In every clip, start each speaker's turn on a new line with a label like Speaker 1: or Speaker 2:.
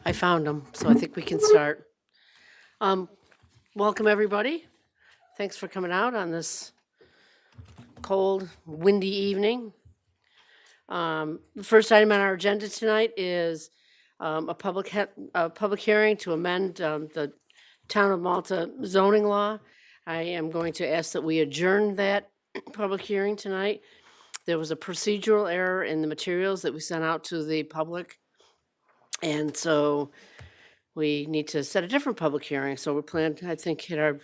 Speaker 1: I found them, so I think we can start. Um, Welcome, everybody. Thanks for coming out on this cold, windy evening. The first item on our agenda tonight is a public hearing to amend the Town of Malta zoning law. I am going to ask that we adjourn that public hearing tonight. There was a procedural error in the materials that we sent out to the public. And so we need to set a different public hearing. So we're planning, I think, at our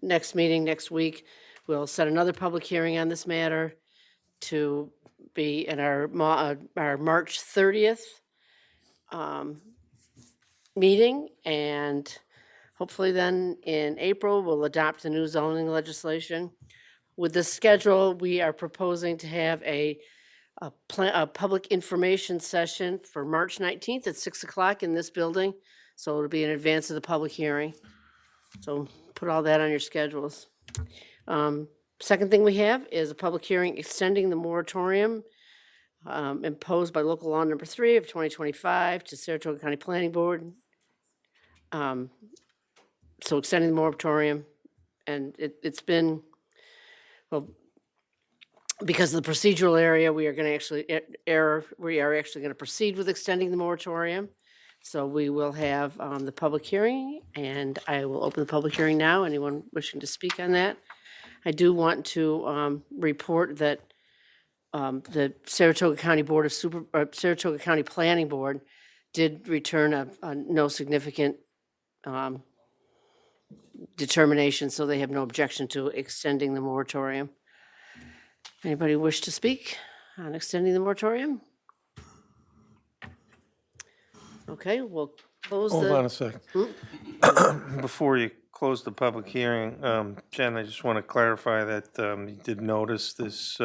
Speaker 1: next meeting next week, we'll set another public hearing on this matter to be in our March 30th meeting. And hopefully then in April, we'll adopt the new zoning legislation. With this schedule, we are proposing to have a public information session for March 19th at 6 o'clock in this building. So it'll be in advance of the public hearing. So put all that on your schedules. Second thing we have is a public hearing extending the moratorium imposed by local law number 3 of 2025 to Saratoga County Planning Board. So extending the moratorium, and it's been, well, because of the procedural area, we are going to actually going to proceed with extending the moratorium. So we will have the public hearing, and I will open the public hearing now. Anyone wishing to speak on that? I do want to report that the Saratoga County Saratoga County Planning Board did return a no significant determination, so they have no objection to extending the moratorium. Anybody wish to speak on extending the moratorium? Okay, we'll close
Speaker 2: Hold on a second. Before you close the public hearing, Jen, I just want to clarify that you did notice this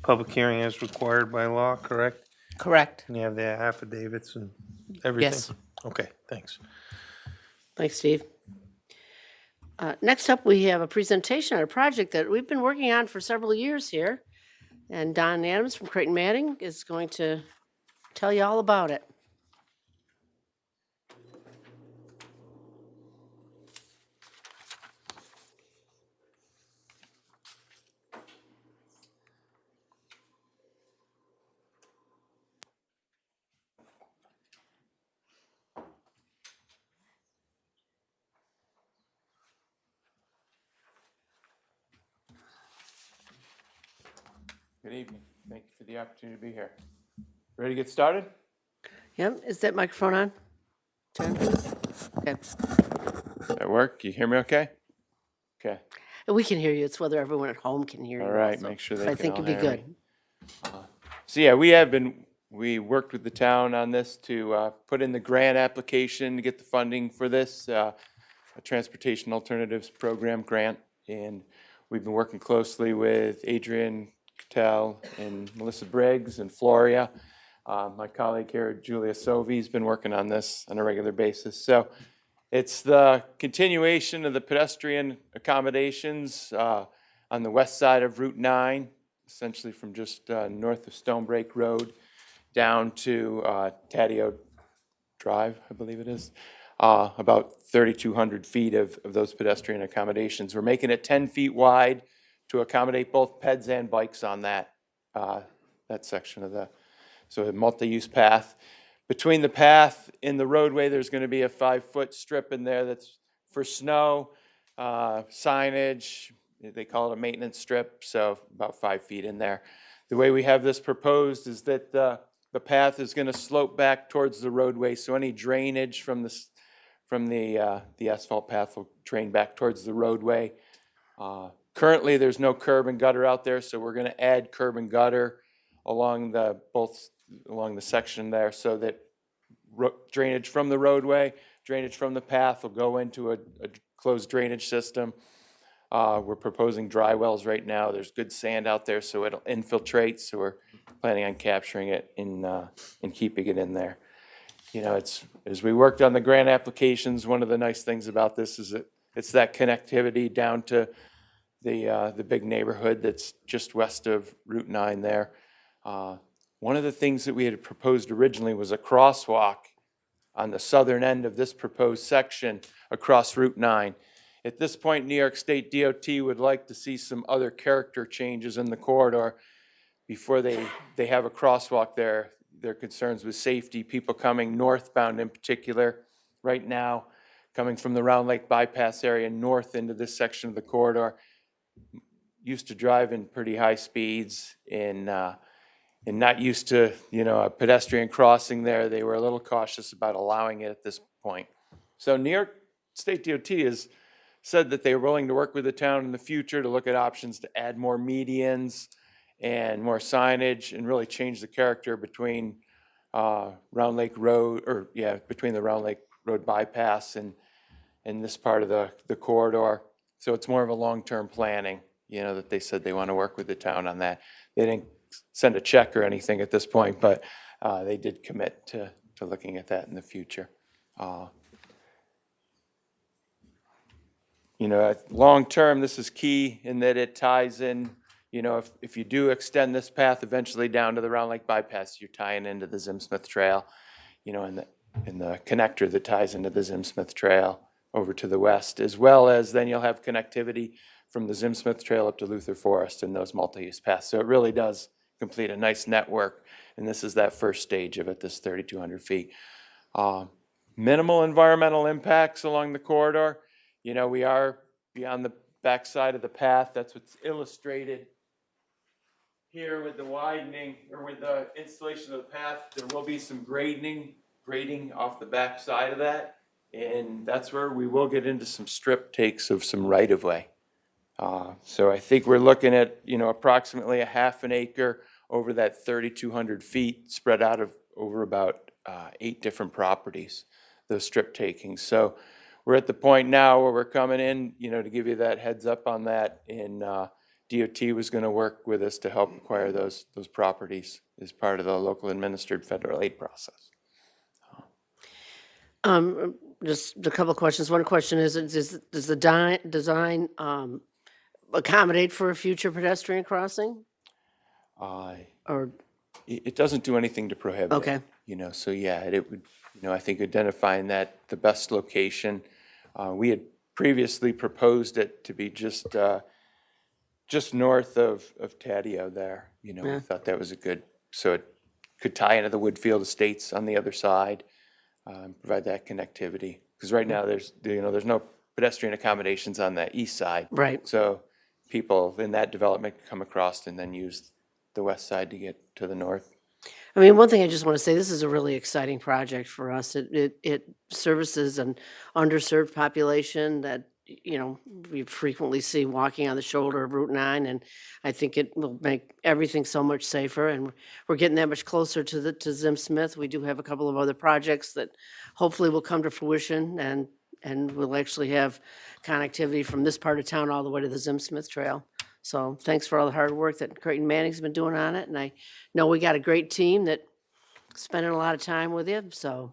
Speaker 2: public hearing as required by law, correct?
Speaker 1: Correct.
Speaker 2: And you have the affidavits and everything?
Speaker 1: Yes.
Speaker 2: Okay, thanks.
Speaker 1: Thanks, Steve. Next up, we have a presentation on a project that we've been working on for several years here. And Don Adams from Creighton Manning is going to tell you all about it.
Speaker 3: Good evening. Thank you for the opportunity to be here. Ready to get started?
Speaker 1: Yep, is that microphone on? Jen? Okay.
Speaker 3: Does that work? You hear me okay? Okay.
Speaker 1: We can hear you. It's whether everyone at home can hear you.
Speaker 3: All right.
Speaker 1: also.
Speaker 3: Make sure they
Speaker 1: I
Speaker 3: can
Speaker 1: think
Speaker 3: all
Speaker 1: it'd be
Speaker 3: hear
Speaker 1: good.
Speaker 3: me. So yeah, we worked with the town on this to put in the grant application to get the funding for this, a Transportation Alternatives Program grant. And we've been working closely with Adrian Cattell and Melissa Briggs and Floria. My colleague here, Julia Sovey, has been working on this on a regular basis. So it's the continuation of the pedestrian accommodations on the west side of Route 9, essentially from just north of Stonebreak Road down to Taddeo Drive, I believe it is. About 3,200 feet of those pedestrian accommodations. We're making it 10 feet wide to accommodate both peds and bikes on that section of so a multi-use path. Between the path and the roadway, there's going to be a 5-foot strip in there that's for snow, signage. They call it a maintenance strip, so about 5 feet in there. The way we have this proposed is that the path is going to slope back towards the roadway, so any drainage from the asphalt path will drain back towards the roadway. Currently, there's no curb and gutter out there, so we're going to add curb and gutter along the section there, so that drainage from the roadway, drainage from the path will go into a closed drainage system. We're proposing dry wells right now. There's good sand out there, so it'll infiltrate. So we're planning on capturing it and keeping it in there. You know, as we worked on the grant applications, one of the nice things about this is that it's that connectivity down to the big neighborhood that's just west of Route 9 there. One of the things that we had proposed originally was a crosswalk on the southern end of this proposed section across Route 9. At this point, New York State DOT would like to see some other character changes in the corridor before they have a crosswalk there. Their concerns with safety, people coming northbound in particular, right now, coming from the Round Lake bypass area north into this section of the corridor, used to driving pretty high speeds and not used to, a pedestrian crossing there. They were a little cautious about allowing it at this point. So New York State DOT has said that they're willing to work with the town in the future to look at options to add more medians and more signage and really change the character between Round Lake Road, between the Round Lake Road bypass and this part of the corridor. So it's more of a long-term planning, that they said they want to work with the town on that. They didn't send a check or anything at this point, but they did commit to looking at that in the future. Long-term, this is key in that it ties in, if you do extend this path eventually down to the Round Lake bypass, you're tying into the Zim Smith Trail, and the connector that ties into the Zim Smith Trail over to the west, as well as then you'll have connectivity from the Zim Smith Trail up to Luther Forest and those multi-use paths. So it really does complete a nice network, and this is that first stage of it, this 3,200 feet. Minimal environmental impacts along the corridor. We are beyond the backside of the path. That's what's illustrated here with the widening, or with the installation of the path. There will be some grading off the back side of that, and that's where we will get into some strip takes of some right-of-way. So I think we're looking at, approximately a half an acre over that 3,200 feet spread out over about 8 different properties, those strip takings. So we're at the point now where we're coming in, to give you that heads up on that, and DOT was going to work with us to help acquire those properties as part of the local administered federal aid process.
Speaker 1: Just a couple of questions. One question is, does the design accommodate for a future pedestrian crossing? Or,
Speaker 3: It doesn't do anything to prohibit it.
Speaker 1: Okay.
Speaker 3: So yeah, it would, I think identifying that the best location. We had previously proposed it to be just north of Taddeo there. We thought that was so it could tie into the Woodfield Estates on the other side, provide that connectivity. Because right now there's no pedestrian accommodations on the east side.
Speaker 1: right.
Speaker 3: So people in that development come across and then use the west side to get to the north.
Speaker 1: I mean, one thing I just want to say, this is a really exciting project for us. It services an underserved population that, we frequently see walking on the shoulder of Route 9, and I think it will make everything so much safer, and we're getting that much closer to Zim Smith. We do have a couple of other projects that hopefully will come to fruition, and we'll actually have connectivity from this part of town all the way to the Zim Smith Trail. So thanks for all the hard work that Creighton Manning's been doing on it, and I know we got a great team that spending a lot of time with you, so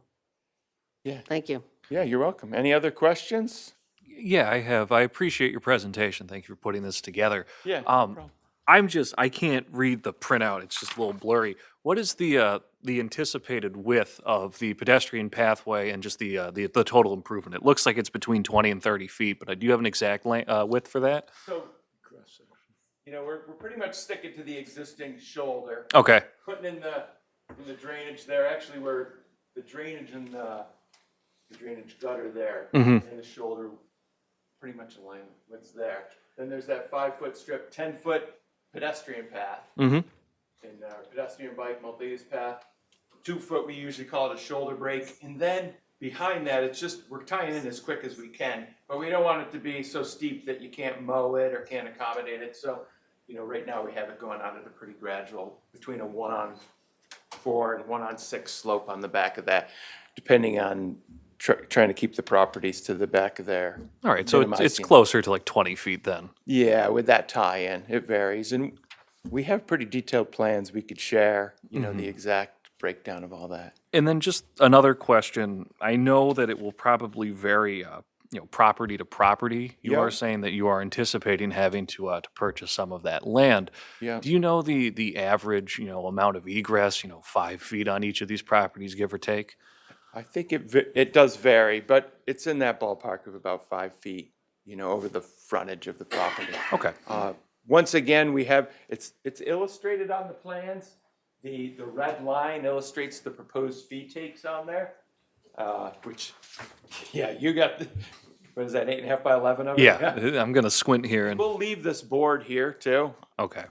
Speaker 3: Yeah.
Speaker 1: thank you.
Speaker 3: Yeah, you're welcome. Any other questions?
Speaker 4: Yeah, I have. I appreciate your presentation. Thank you for putting this together.
Speaker 3: Yeah. no
Speaker 4: Um,
Speaker 3: problem.
Speaker 4: I can't read the printout. It's just a little blurry. What is the anticipated width of the pedestrian pathway and just the total improvement? It looks like it's between 20 and 30 feet, but do you have an exact width for that?
Speaker 3: So, we're pretty much sticking to the existing shoulder.
Speaker 4: Okay.
Speaker 3: Putting in the drainage there, actually we're the drainage and the drainage gutter there, and the shoulder pretty much aligned with what's there. Then there's that 5-foot strip, 10-foot pedestrian path,
Speaker 4: Mm-hmm.
Speaker 3: and pedestrian bike multi-use path. 2-foot, we usually call it a shoulder break, and then behind that, it's just, we're tying in as quick as we can, but we don't want it to be so steep that you can't mow it or can't accommodate it. So, right now we have it going on at a pretty gradual, between a 1-on-4 and 1-on-6 slope on the back of that, depending on trying to keep the properties to the back of there.
Speaker 4: All right, so it's
Speaker 3: Minimizing.
Speaker 4: closer to like 20 feet then.
Speaker 3: Yeah, with that tie-in, it varies, and we have pretty detailed plans we could share, the exact breakdown of all that.
Speaker 4: And then just another question. I know that it will probably vary, property to property. You
Speaker 3: Yeah.
Speaker 4: are saying that you are anticipating having to purchase some of that land.
Speaker 3: Yeah.
Speaker 4: Do you know the average, amount of egress, 5 feet on each of these properties, give or take?
Speaker 3: I think it does vary, but it's in that ballpark of about 5 feet, over the frontage of the property.
Speaker 4: Okay.
Speaker 3: Once again, it's illustrated on the plans. The red line illustrates the proposed fee takes on there, which, yeah, you got, what is that, 8.5 by 11 of it?
Speaker 4: Yeah, I'm gonna squint here and,
Speaker 3: We'll leave this board here too,
Speaker 4: okay.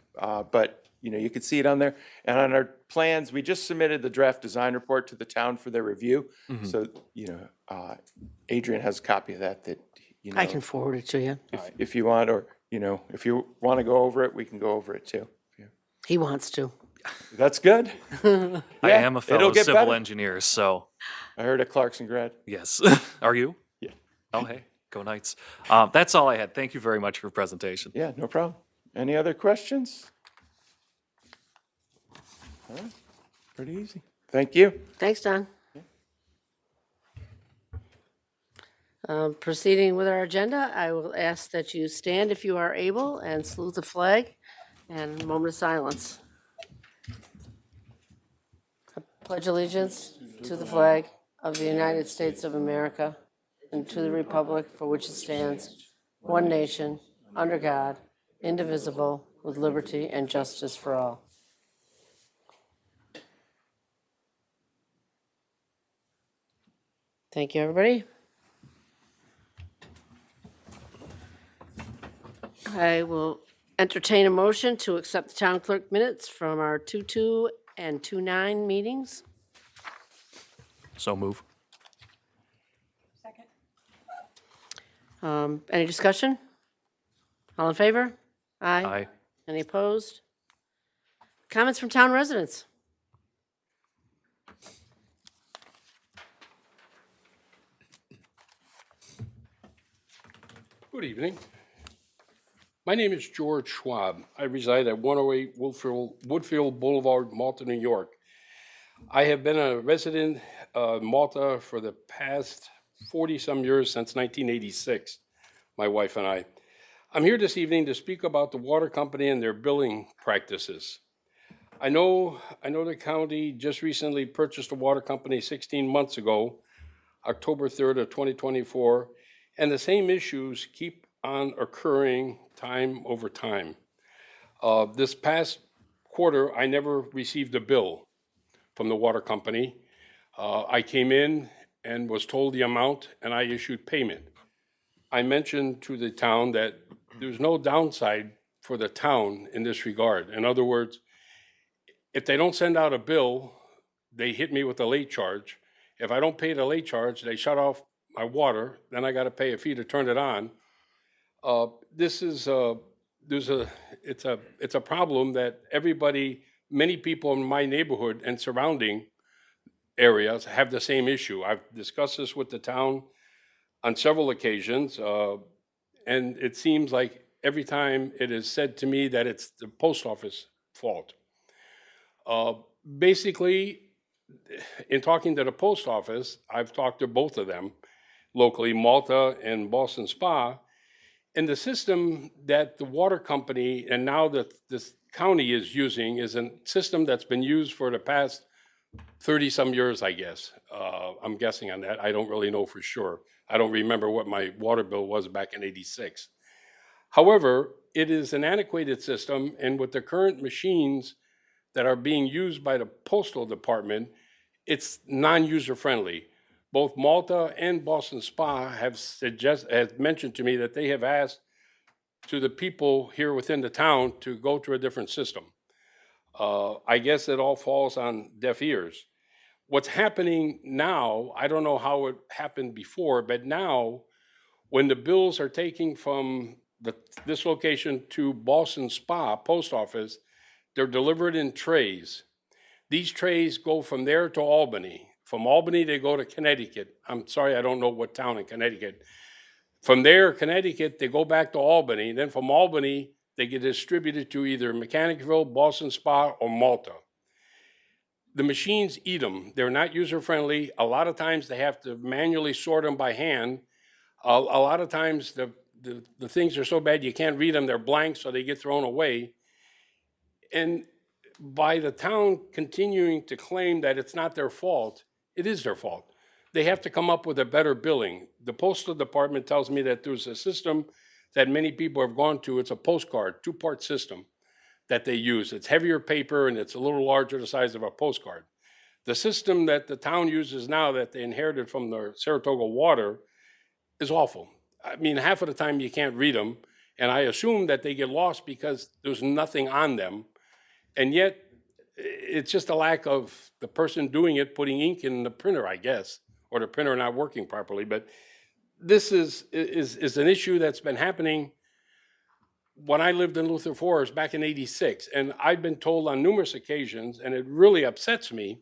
Speaker 3: but, you can see it on there. And on our plans, we just submitted the draft design report to the town for their review. So, Adrian has a copy of that,
Speaker 1: I can forward it to you.
Speaker 3: if you want, or, if you want to go over it, we can go over it too.
Speaker 1: He wants to.
Speaker 3: That's good.
Speaker 4: I
Speaker 3: Yeah,
Speaker 4: am a
Speaker 3: it'll
Speaker 4: fellow
Speaker 3: get
Speaker 4: civil
Speaker 3: better.
Speaker 4: engineer, so,
Speaker 3: I heard a Clarkson grad.
Speaker 4: yes. Are you?
Speaker 3: Yeah.
Speaker 4: Oh, hey, go Knights. That's all I had. Thank you very much for your presentation.
Speaker 3: Yeah, no problem. Any other questions? All right, pretty easy. Thank you.
Speaker 1: Thanks, Don. Proceeding with our agenda, I will ask that you stand if you are able and salute the flag and a moment of silence. I pledge allegiance to the flag of the United States of America and to the republic for which it stands, one nation, under God, indivisible, with liberty and justice for all. Thank you, everybody. I will entertain a motion to accept the town clerk minutes from our 2/2 and 2/9 meetings.
Speaker 4: So move.
Speaker 1: Any discussion? All in favor?
Speaker 4: Aye.
Speaker 1: Any opposed? Comments from town residents?
Speaker 5: Good evening. My name is George Schwab. I reside at 108 Woodfield Boulevard, Malta, New York. I have been a resident of Malta for the past 40-some years, since 1986, my wife and I. I'm here this evening to speak about the water company and their billing practices. I know the county just recently purchased a water company 16 months ago, October 3rd of 2024, and the same issues keep on occurring time over time. This past quarter, I never received a bill from the water company. I came in and was told the amount, and I issued payment. I mentioned to the town that there's no downside for the town in this regard. In other words, if they don't send out a bill, they hit me with a late charge. If I don't pay the late charge, they shut off my water, then I got to pay a fee to turn it on. It's a problem that many people in my neighborhood and surrounding areas have the same issue. I've discussed this with the town on several occasions, and it seems like every time it is said to me that it's the post office fault. Basically, in talking to the post office, I've talked to both of them, locally, Malta and Boston Spa, and the system that the water company and now that this county is using is a system that's been used for the past 30-some years, I guess. I'm guessing on that. I don't really know for sure. I don't remember what my water bill was back in '86. However, it is an antiquated system, and with the current machines that are being used by the postal department, it's non-user friendly. Both Malta and Boston Spa have mentioned to me that they have asked to the people here within the town to go to a different system. I guess it all falls on deaf ears. What's happening now, I don't know how it happened before, but now when the bills are taking from this location to Boston Spa post office, they're delivered in trays. These trays go from there to Albany. From Albany, they go to Connecticut. I'm sorry, I don't know what town in Connecticut. From there, Connecticut, they go back to Albany. Then from Albany, they get distributed to either Mechanicville, Boston Spa, or Malta. The machines eat them. They're not user-friendly. A lot of times, they have to manually sort them by hand. A lot of times, the things are so bad you can't read them. They're blank, so they get thrown away. And by the town continuing to claim that it's not their fault, it is their fault. they have to come up with a better billing. The postal department tells me that there's a system that many people have gone to. It's a postcard, two-part system that they use. It's heavier paper and it's a little larger the size of a postcard. The system that the town uses now that they inherited from the Saratoga Water is awful. I mean, half of the time you can't read them, and I assume that they get lost because there's nothing on them. And yet, it's just a lack of the person doing it putting ink in the printer, I guess, or the printer not working properly. But this is an issue that's been happening when I lived in Luther Forest back in '86. And I've been told on numerous occasions, and it really upsets me,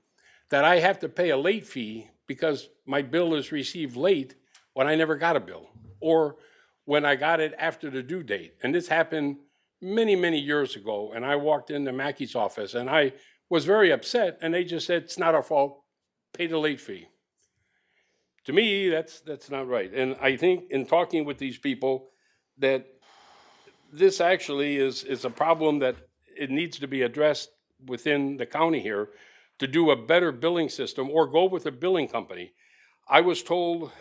Speaker 5: that I have to pay a late fee because my bill is received late when I never got a bill, or when I got it after the due date. And this happened many, many years ago. And I walked into Mackey's office and I was very upset, and they just said, it's not our fault, pay the late fee. To me, that's not right. And I think in talking with these people that this actually is a problem that it needs to be addressed within the county here to do a better billing system or go with a billing company. I was told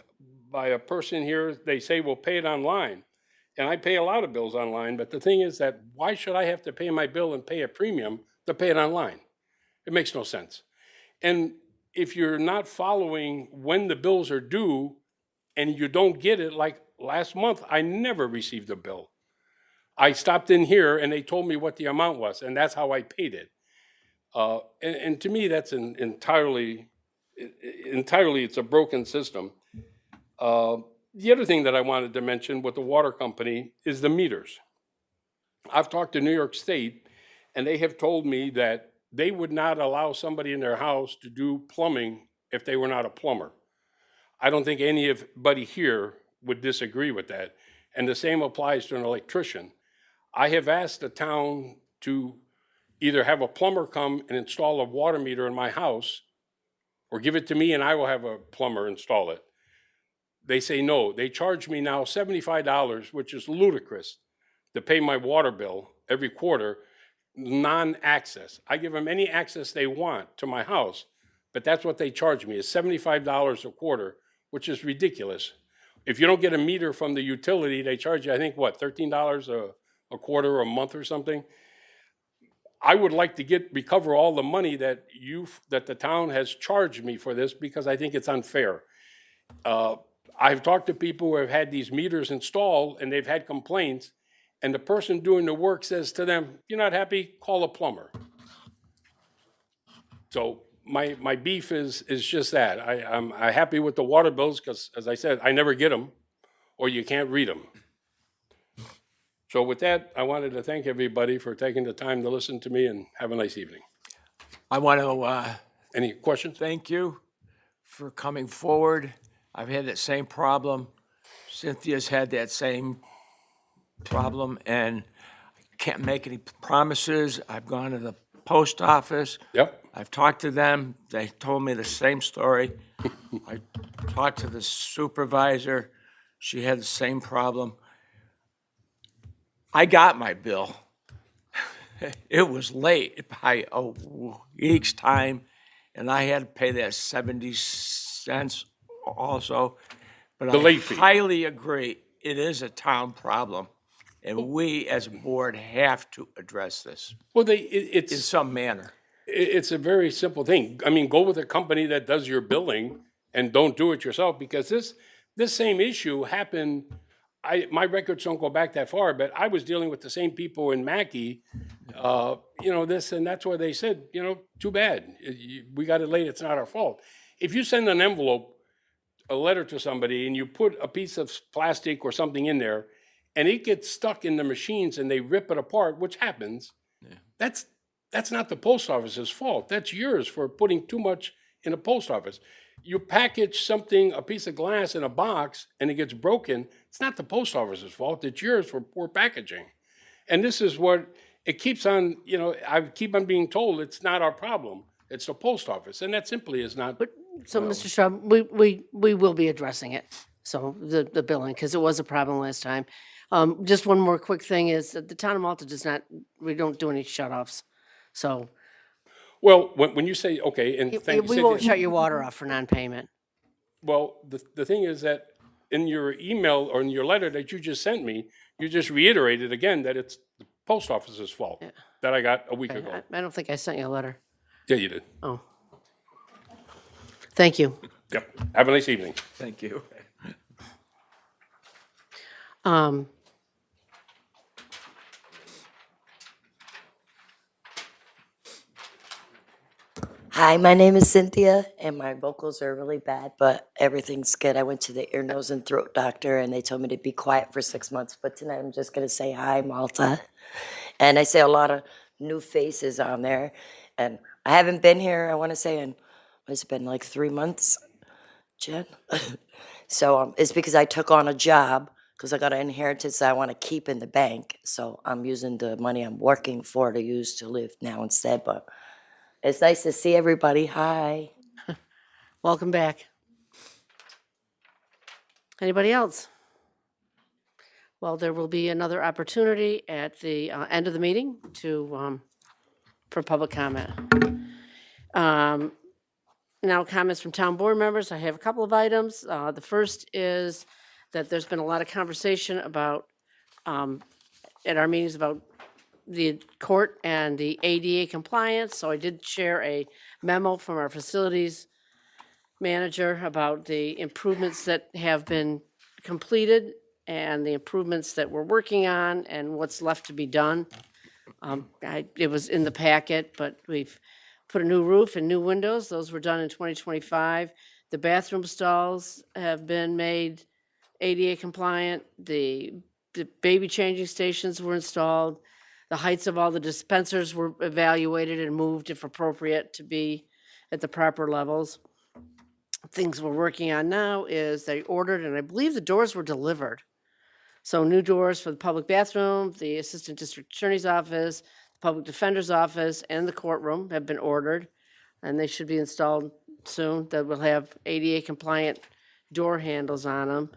Speaker 5: by a person here, they say, well, pay it online. And I pay a lot of bills online, but the thing is that why should I have to pay my bill and pay a premium to pay it online? It makes no sense. And if you're not following when the bills are due and you don't get it, like last month, I never received a bill. I stopped in here and they told me what the amount was, and that's how I paid it. And to me, that's entirely, it's a broken system. The other thing that I wanted to mention with the water company is the meters. I've talked to New York State, and they have told me that they would not allow somebody in their house to do plumbing if they were not a plumber. I don't think anybody here would disagree with that. And the same applies to an electrician. I have asked the town to either have a plumber come and install a water meter in my house, or give it to me and I will have a plumber install it. They say no. They charge me now $75, which is ludicrous, to pay my water bill every quarter, non-access. I give them any access they want to my house, but that's what they charge me, is $75 a quarter, which is ridiculous. If you don't get a meter from the utility, they charge you, I think, what, $13 a quarter or a month or something? I would like to recover all the money that the town has charged me for this, because I think it's unfair. I've talked to people who have had these meters installed and they've had complaints, and the person doing the work says to them, you're not happy, call a plumber. So my beef is just that. I'm happy with the water bills because, as I said, I never get them, or you can't read them. So with that, I wanted to thank everybody for taking the time to listen to me, and have a nice evening.
Speaker 6: I want to
Speaker 5: Any questions?
Speaker 6: thank you for coming forward. I've had that same problem. Cynthia's had that same problem, and I can't make any promises. I've gone to the post office.
Speaker 5: Yep.
Speaker 6: I've talked to them. They told me the same story. I talked to the supervisor. She had the same problem. I got my bill. It was late by a week's time, and I had to pay that 70 cents also. But
Speaker 5: The
Speaker 6: I
Speaker 5: late fee.
Speaker 6: highly agree, it is a town problem, and we as a board have to address this
Speaker 5: Well,
Speaker 6: in
Speaker 5: it's
Speaker 6: some manner.
Speaker 5: it's a very simple thing. I mean, go with a company that does your billing and don't do it yourself, because this same issue happened. My records don't go back that far, but I was dealing with the same people in Mackey, this, and that's why they said, too bad. We got it late, it's not our fault. If you send an envelope, a letter to somebody, and you put a piece of plastic or something in there, and it gets stuck in the machines and they rip it apart, which happens, that's not the post office's fault. That's yours for putting too much in a post office. You package something, a piece of glass in a box, and it gets broken, it's not the post office's fault, it's yours for poor packaging. And this is what, it keeps on, I keep on being told it's not our problem, it's the post office, and that simply is not.
Speaker 1: So, Mr. Schwab, we will be addressing it, so the billing, because it was a problem last time. Just one more quick thing is that the town of Malta we don't do any shut-offs. So
Speaker 5: Well, when you say, okay, and thank you.
Speaker 1: we won't shut your water off for non-payment.
Speaker 5: Well, the thing is that in your email or in your letter that you just sent me, you just reiterated again that it's the post office's fault that I got a week ago.
Speaker 1: I don't think I sent you a letter.
Speaker 5: Yeah, you did.
Speaker 1: Oh. Thank you.
Speaker 5: Yep. Have a nice evening.
Speaker 6: Thank you.
Speaker 1: Um,
Speaker 7: Hi, my name is Cynthia, and my vocals are really bad, but everything's good. I went to the ear, nose, and throat doctor, and they told me to be quiet for 6 months. But tonight, I'm just gonna say hi, Malta, and I see a lot of new faces on there. And I haven't been here. I want to say in it's been like 3 months, Jen. So it's because I took on a job because I got an inheritance that I want to keep in the bank. So I'm using the money I'm working for to use to live now instead, but. It's nice to see everybody. Hi.
Speaker 1: welcome back. Anybody else? Well, there will be another opportunity at the end of the meeting to, for public comment. Now, comments from town board members. I have a couple of items. The first is that there's been a lot of conversation about, at our meetings about the court and the ADA compliance, so I did share a memo from our facilities manager about the improvements that have been completed and the improvements that we're working on and what's left to be done. It was in the packet, but we've put a new roof and new windows. Those were done in 2025. The bathroom stalls have been made ADA compliant. The baby changing stations were installed. The heights of all the dispensers were evaluated and moved if appropriate to be at the proper levels. Things we're working on now is they ordered, and I believe the doors were delivered. So new doors for the public bathroom, the assistant district attorney's office, the public defender's office, and the courtroom have been ordered, and they should be installed soon. That will have ADA compliant door handles on them.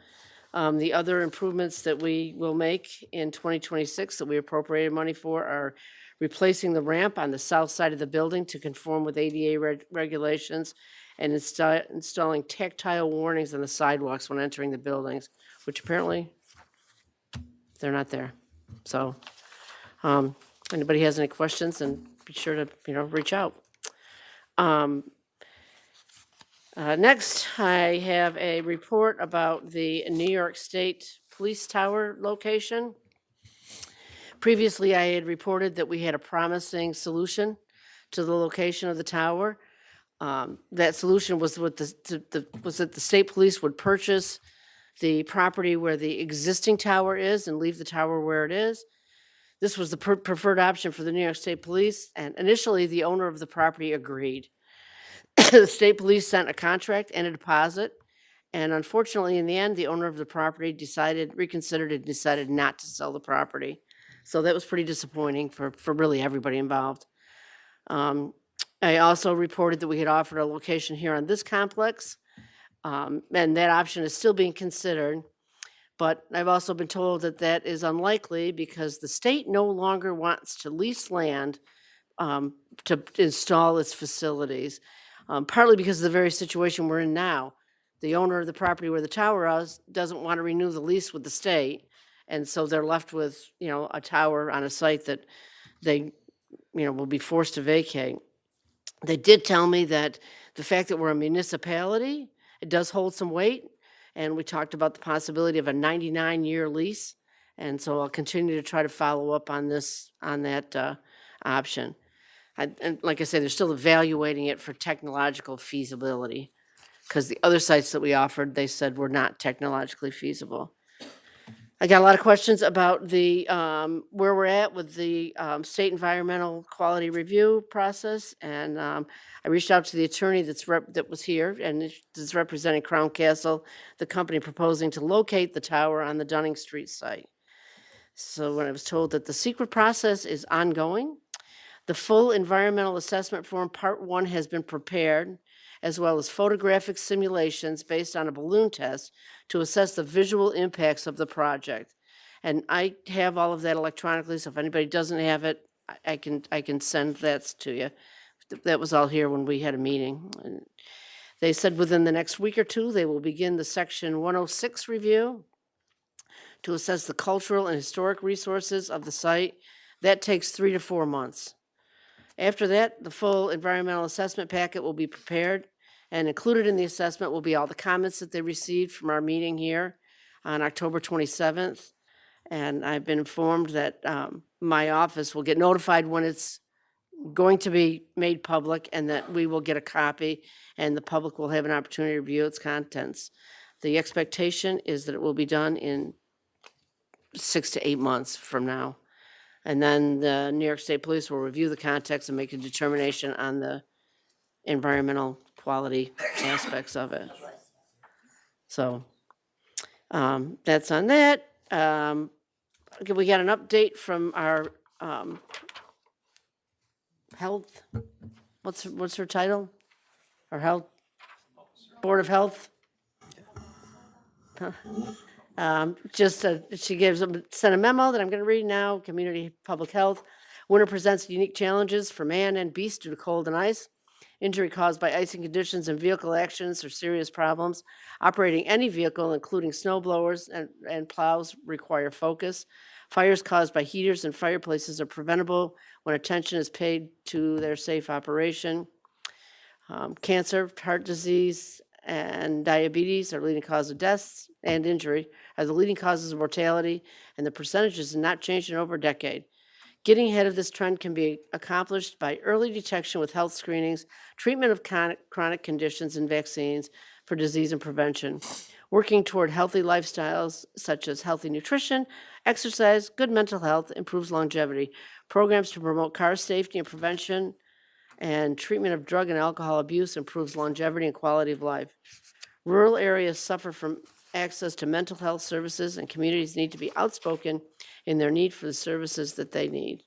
Speaker 1: The other improvements that we will make in 2026 that we appropriated money for are replacing the ramp on the south side of the building to conform with ADA regulations and installing tactile warnings on the sidewalks when entering the buildings, which apparently they're not there. So anybody has any questions, then be sure to, reach out. Next, I have a report about the New York State Police Tower location. Previously, I had reported that we had a promising solution to the location of the tower. That solution was that the state police would purchase the property where the existing tower is and leave the tower where it is. This was the preferred option for the New York State Police, and initially, the owner of the property agreed. The state police sent a contract and a deposit, and unfortunately, in the end, the owner of the property reconsidered and decided not to sell the property. So that was pretty disappointing for really everybody involved. I also reported that we had offered a location here on this complex, and that option is still being considered. But I've also been told that that is unlikely because the state no longer wants to lease land to install its facilities. Partly because of the very situation we're in now. The owner of the property where the tower is doesn't want to renew the lease with the state, and so they're left with, a tower on a site that they, will be forced to vacate. They did tell me that the fact that we're a municipality, it does hold some weight, and we talked about the possibility of a 99-year lease, and so I'll continue to try to follow up on that option. And like I said, they're still evaluating it for technological feasibility, because the other sites that we offered, they said were not technologically feasible. I got a lot of questions about the where we're at with the state environmental quality review process, and I reached out to the attorney that was here and is representing Crown Castle, the company proposing to locate the tower on the Dunning Street site. So when I was told that the secret process is ongoing, the full environmental assessment form, Part 1, has been prepared, as well as photographic simulations based on a balloon test to assess the visual impacts of the project. And I have all of that electronically, so if anybody doesn't have it, I can send that to you. That was all here when we had a meeting. And They said within the next week or two, they will begin the Section 106 review to assess the cultural and historic resources of the site. That takes 3 to 4 months. After that, the full environmental assessment packet will be prepared, and included in the assessment will be all the comments that they received from our meeting here on October 27th. And I've been informed that my office will get notified when it's going to be made public, and that we will get a copy, and the public will have an opportunity to review its contents. The expectation is that it will be done in 6 to 8 months from now. And then the New York State Police will review the context and make a determination on the environmental quality aspects of it. So that's on that. Okay, we got an update from our health, what's her title? Our health, Board of Health? She sent a memo that I'm going to read now. Community Public Health. Winter presents unique challenges for man and beast due to cold and ice. Injury caused by icing conditions and vehicle accidents are serious problems. Operating any vehicle, including snow blowers and plows, require focus. Fires caused by heaters and fireplaces are preventable when attention is paid to their safe operation. Cancer, heart disease, and diabetes are leading cause of deaths and injury, are the leading causes of mortality, and the percentages have not changed in over a decade. Getting ahead of this trend can be accomplished by early detection with health screenings, treatment of chronic conditions, and vaccines for disease and prevention. Working toward healthy lifestyles such as healthy nutrition, exercise, good mental health improves longevity. Programs to promote car safety and prevention and treatment of drug and alcohol abuse improves longevity and quality of life. Rural areas suffer from access to mental health services, and communities need to be outspoken in their need for the services that they need.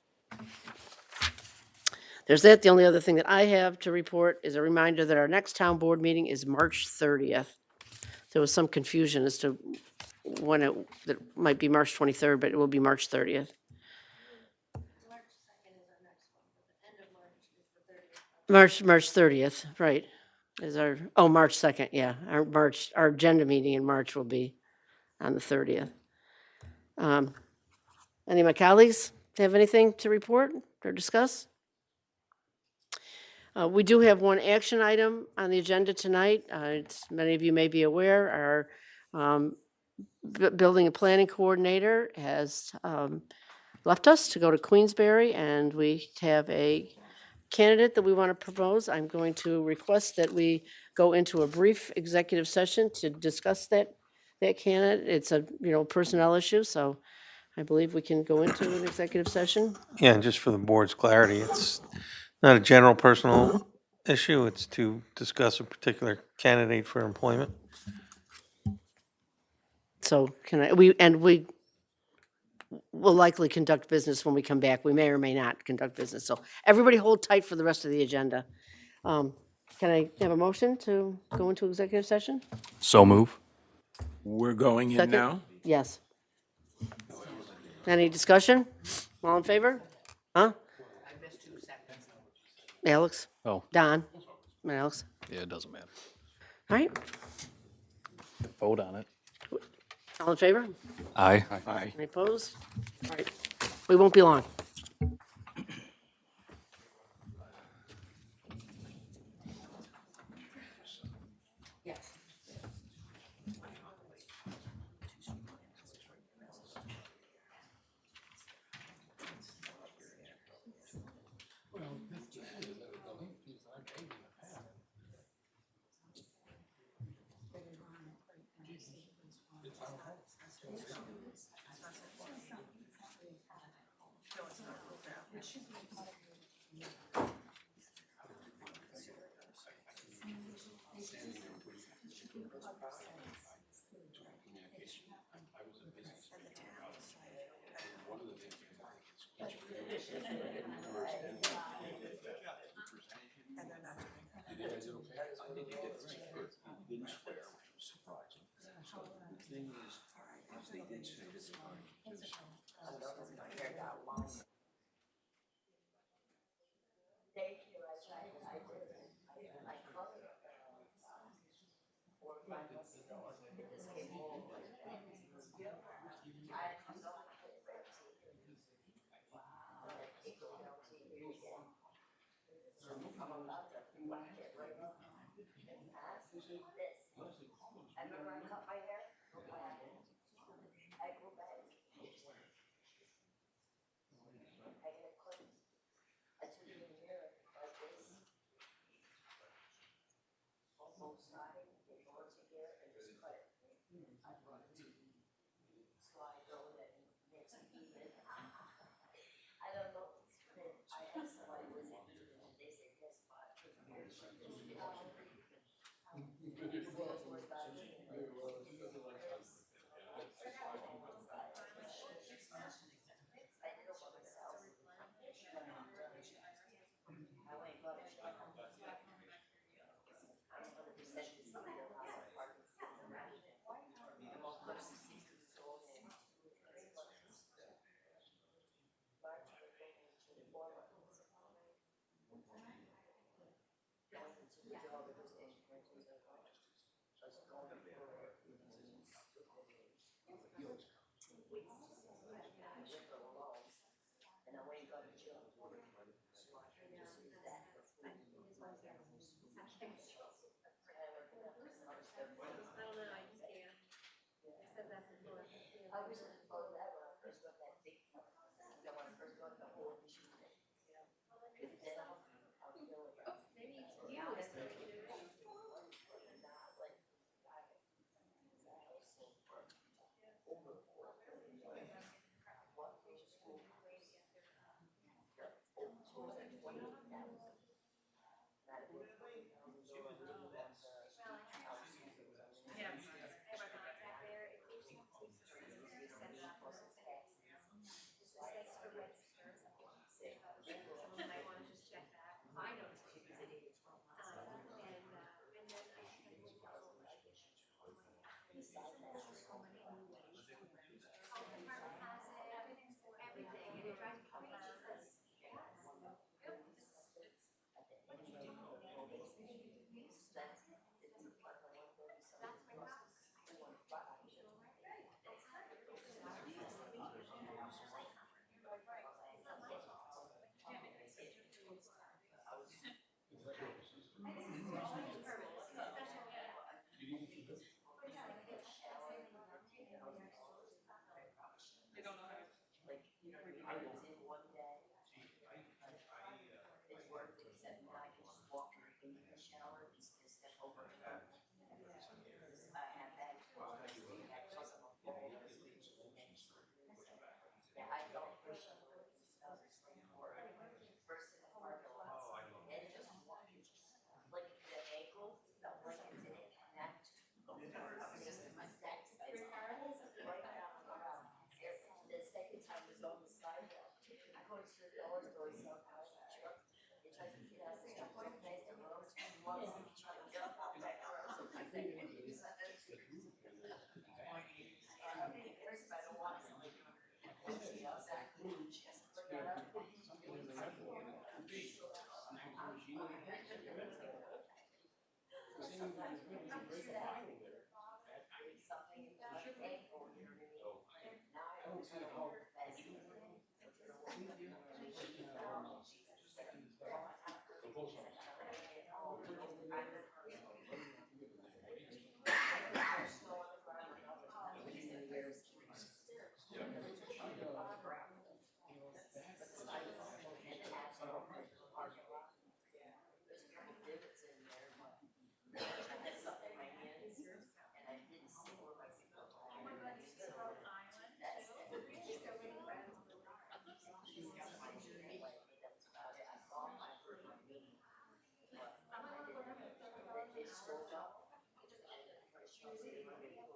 Speaker 1: There's that. The only other thing that I have to report is a reminder that our next town board meeting is March 30th. There was some confusion as to when it might be March 23rd, but it will be March 30th. March 30th, right, is our, March 2nd, yeah. Our agenda meeting in March will be on the 30th. Any of my colleagues have anything to report or discuss? We do have one action item on the agenda tonight. Many of you may be aware, our building and planning coordinator has left us to go to Queensbury, and we have a candidate that we want to propose. I'm going to request that we go into a brief executive session to discuss that candidate. It's a personnel issue, so I believe we can go into an executive session.
Speaker 2: Yeah, and just for the board's clarity, it's not a general personal issue. It's to discuss a particular candidate for employment.
Speaker 1: So we will likely conduct business when we come back. We may or may not conduct business. So everybody hold tight for the rest of the agenda. Can I have a motion to go into executive session?
Speaker 4: So move.
Speaker 6: We're going in
Speaker 1: Second?
Speaker 6: now?
Speaker 1: Yes. Any discussion? All in favor? Huh? Alex?
Speaker 4: Oh,
Speaker 1: Don? And Alex?
Speaker 4: yeah, it doesn't matter.
Speaker 1: All right.
Speaker 4: Vote on it.
Speaker 1: All in favor?
Speaker 4: Aye.
Speaker 6: Aye.
Speaker 1: Any opposed? All right. We won't be long.
Speaker 7: 5 months ago, it just came home like that. I don't know. Wow. And then take it out to you again. So I'm about to whack it right up. And ask this. I remember I cut my hair. I go back. I get it clipped. I took it in the mirror like this. Both sides, they go together and just cut it. I brought it to you. So I go in and makes it even. I don't know if it's good. I asked somebody, was it even? And they said, yes, but I did it for myself. I went and got a job. I'm 100% this video house apartment. I'm all close to 60 years old and large to the forward. Going into the job, it was educated. I was going to and I went and got a job. So I can just use that for food.
Speaker 8: I don't know, I just can't. I said that before.
Speaker 7: I was looking for that when I first got that big, when I first got the whole machine. Then I'll feel it.
Speaker 8: Maybe it's you. It's
Speaker 7: Not like, I also over. What was school? Over like 28,000. Not a big.
Speaker 8: Yeah. I have a contact there. If you set it up, it's for register or something. You might want to just check that. I know it's and then I can so many new ways. Everything, and it drives me crazy.
Speaker 7: Like, I was in one day. It's worked except now I can just walk in the shower and step over. I have that. Yeah, I don't push it. First in the parking lot. And just walking, like the ankle, felt like it didn't connect. I was just in my stacks. It's right down. The second time was on the sidewalk. I go to the dollar store, so I was in the truck. They tried to get out of the truck, so they said, well, it's too long, so they tried to jump out back around. So I said, what do you use that? First, I don't want to. Exactly. Just bring that up. Sometimes we can sit out something in the ankle, you know what I mean? Now I don't see the whole best. There's a couple divots in there, but I had something in my hands and I didn't see where my finger was.
Speaker 8: Oh my God, it's so island.
Speaker 7: That's
Speaker 8: So many friends.
Speaker 7: that's about it. I thought I heard my meeting. But I didn't. They spoke up. She was in my meeting.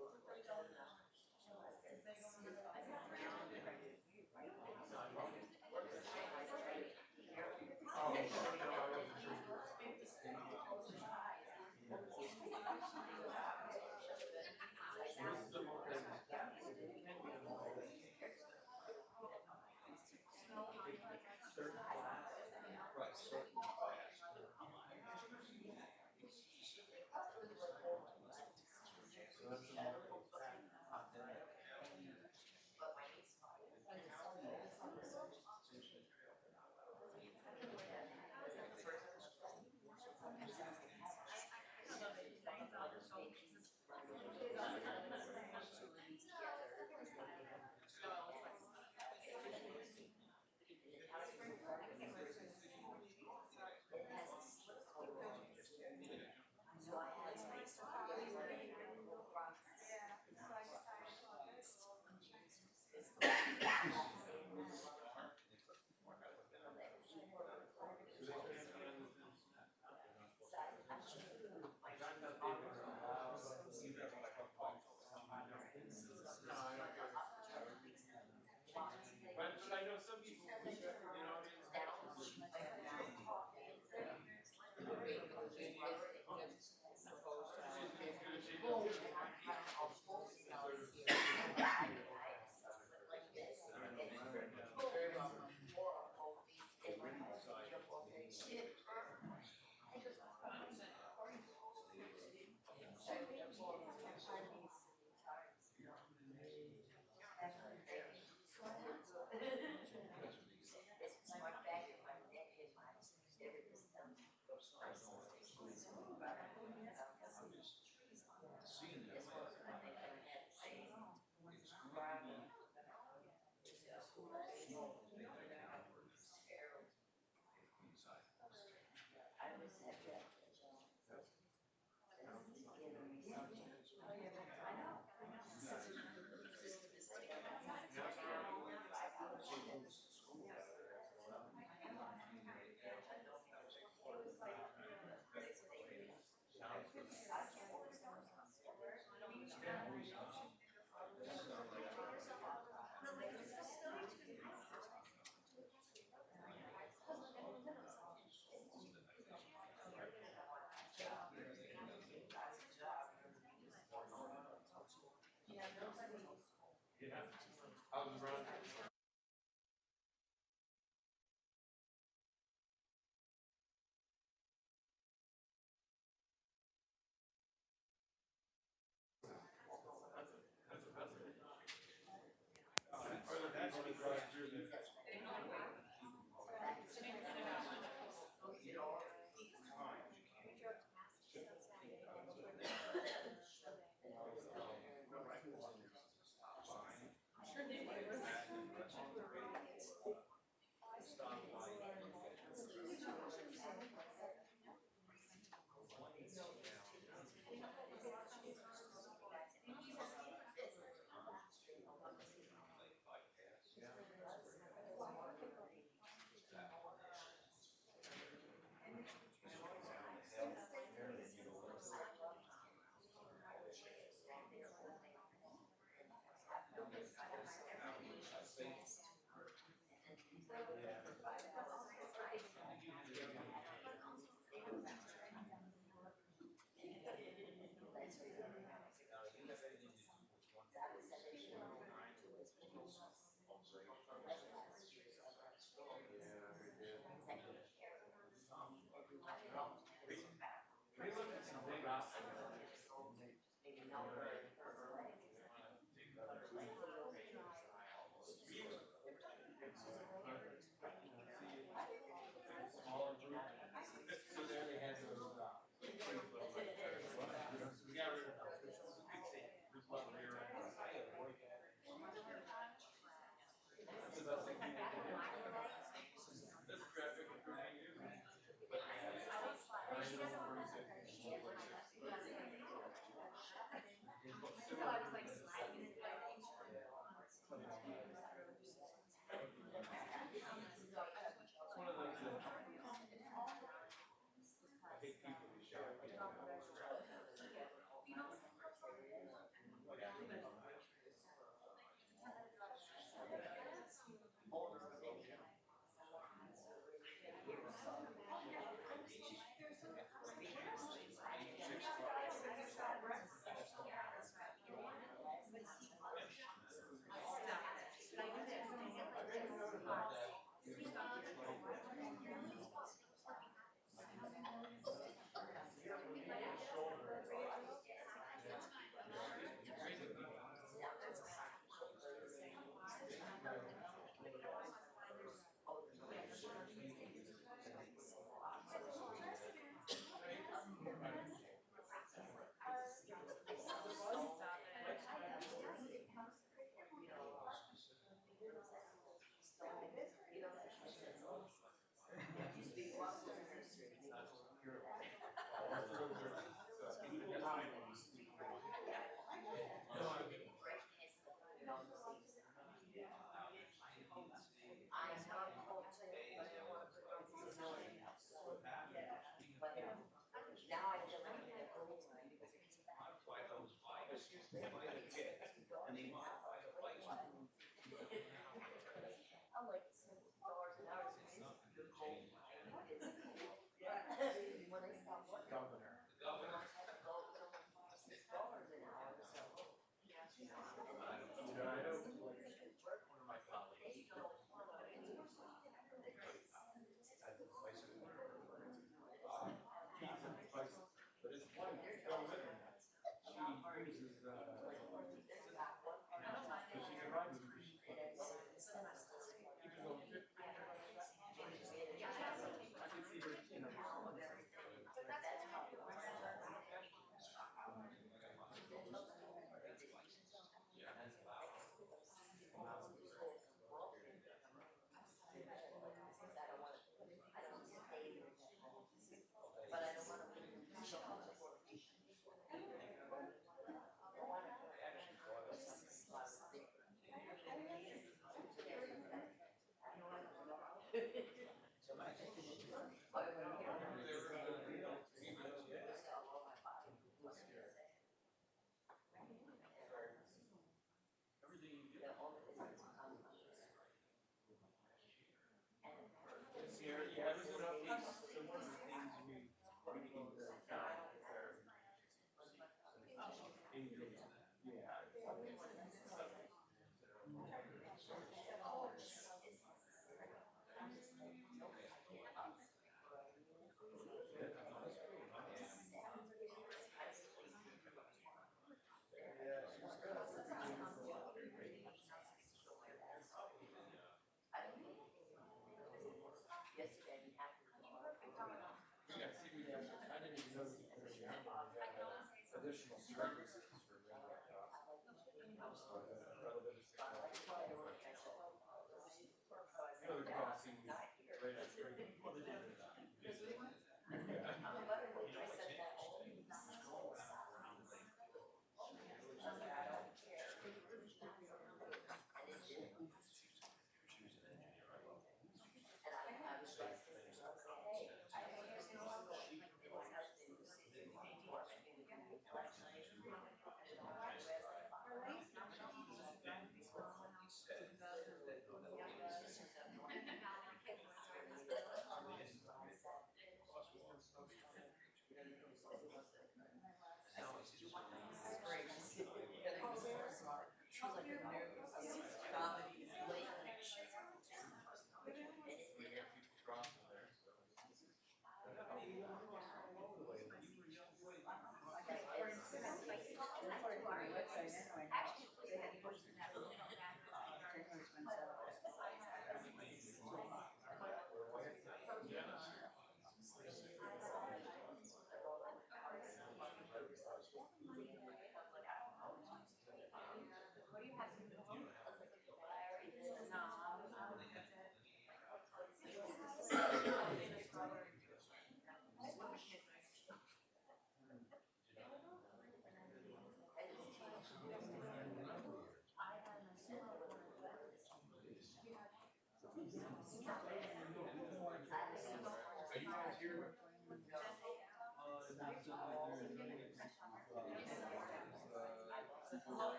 Speaker 8: Traffic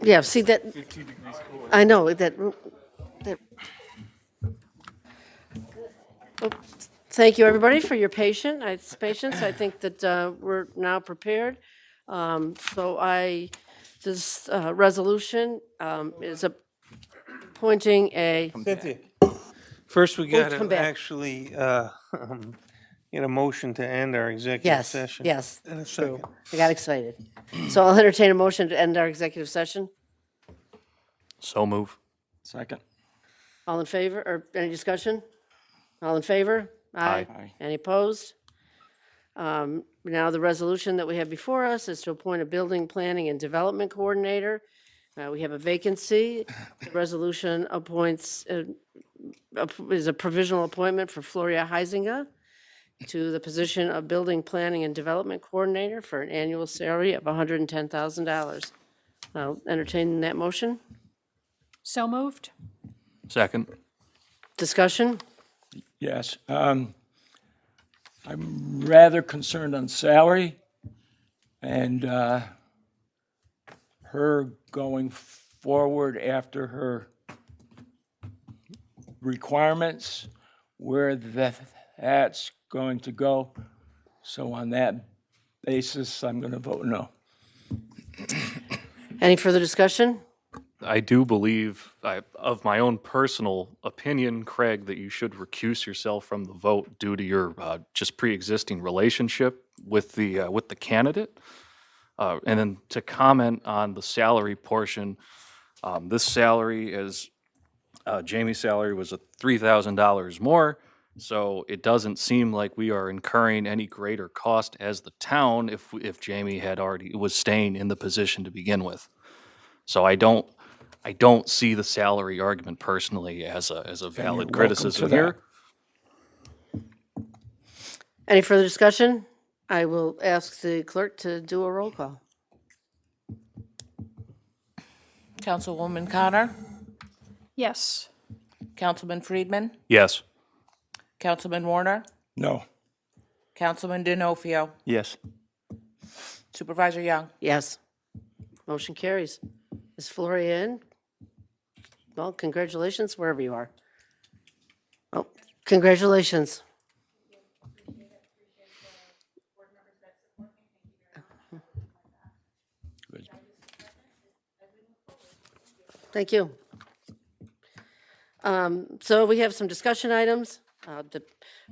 Speaker 1: Yeah, see that, I know, that, Oh, thank you, everybody, for your patience. I think that we're now prepared. This resolution is appointing a,
Speaker 2: Cynthia, first we got
Speaker 1: come
Speaker 2: to
Speaker 1: back.
Speaker 2: actually get a motion to end our executive
Speaker 1: yes,
Speaker 2: session.
Speaker 1: yes,
Speaker 2: In a
Speaker 1: true.
Speaker 2: second.
Speaker 1: I got excited. So I'll entertain a motion to end our executive session.
Speaker 4: So move.
Speaker 6: Second.
Speaker 1: All in favor, or any discussion? All in favor?
Speaker 4: Aye.
Speaker 1: Any opposed? Now, the resolution that we have before us is to appoint a building planning and development coordinator. We have a vacancy. The resolution appoints, is a provisional appointment for Floria Heisinger to the position of building planning and development coordinator for an annual salary of $110,000. I'll entertain that motion.
Speaker 9: So moved?
Speaker 4: Second.
Speaker 1: Discussion?
Speaker 6: Yes. I'm rather concerned on salary and her going forward after her requirements, where that's going to go. So on that basis, I'm going to vote no.
Speaker 1: Any further discussion?
Speaker 4: I do believe, of my own personal opinion, Craig, that you should recuse yourself from the vote due to your just pre-existing relationship with the candidate. And then to comment on the salary portion, this salary is, Jamie's salary was $3,000 more, so it doesn't seem like we are incurring any greater cost as the town if Jamie had already was staying in the position to begin with. So I don't see the salary argument personally as a valid
Speaker 6: welcome
Speaker 4: criticism
Speaker 6: to
Speaker 4: here.
Speaker 1: Any further discussion? I will ask the clerk to do a roll call.
Speaker 10: Councilwoman Connor,
Speaker 9: Yes.
Speaker 10: Councilman Friedman,
Speaker 4: Yes.
Speaker 10: Councilman Warner,
Speaker 6: No.
Speaker 10: Councilman D'Onofrio,
Speaker 3: Yes.
Speaker 10: Supervisor Young.
Speaker 1: Yes. Motion carries. Is Floria in? Well, congratulations, wherever you are. Oh, congratulations. Thank you. So we have some discussion items. The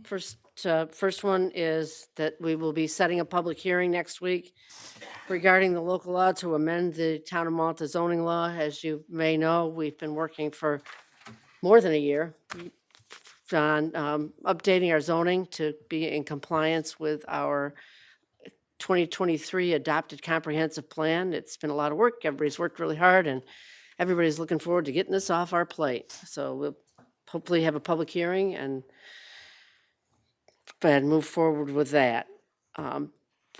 Speaker 1: first one is that we will be setting a public hearing next week regarding the local law to amend the Town of Malta zoning law. As you may know, we've been working for more than a year on updating our zoning to be in compliance with our 2023 adopted comprehensive plan. It's been a lot of work. Everybody's worked really hard, and everybody's looking forward to getting this off our plate. So we'll hopefully have a public hearing and move forward with that.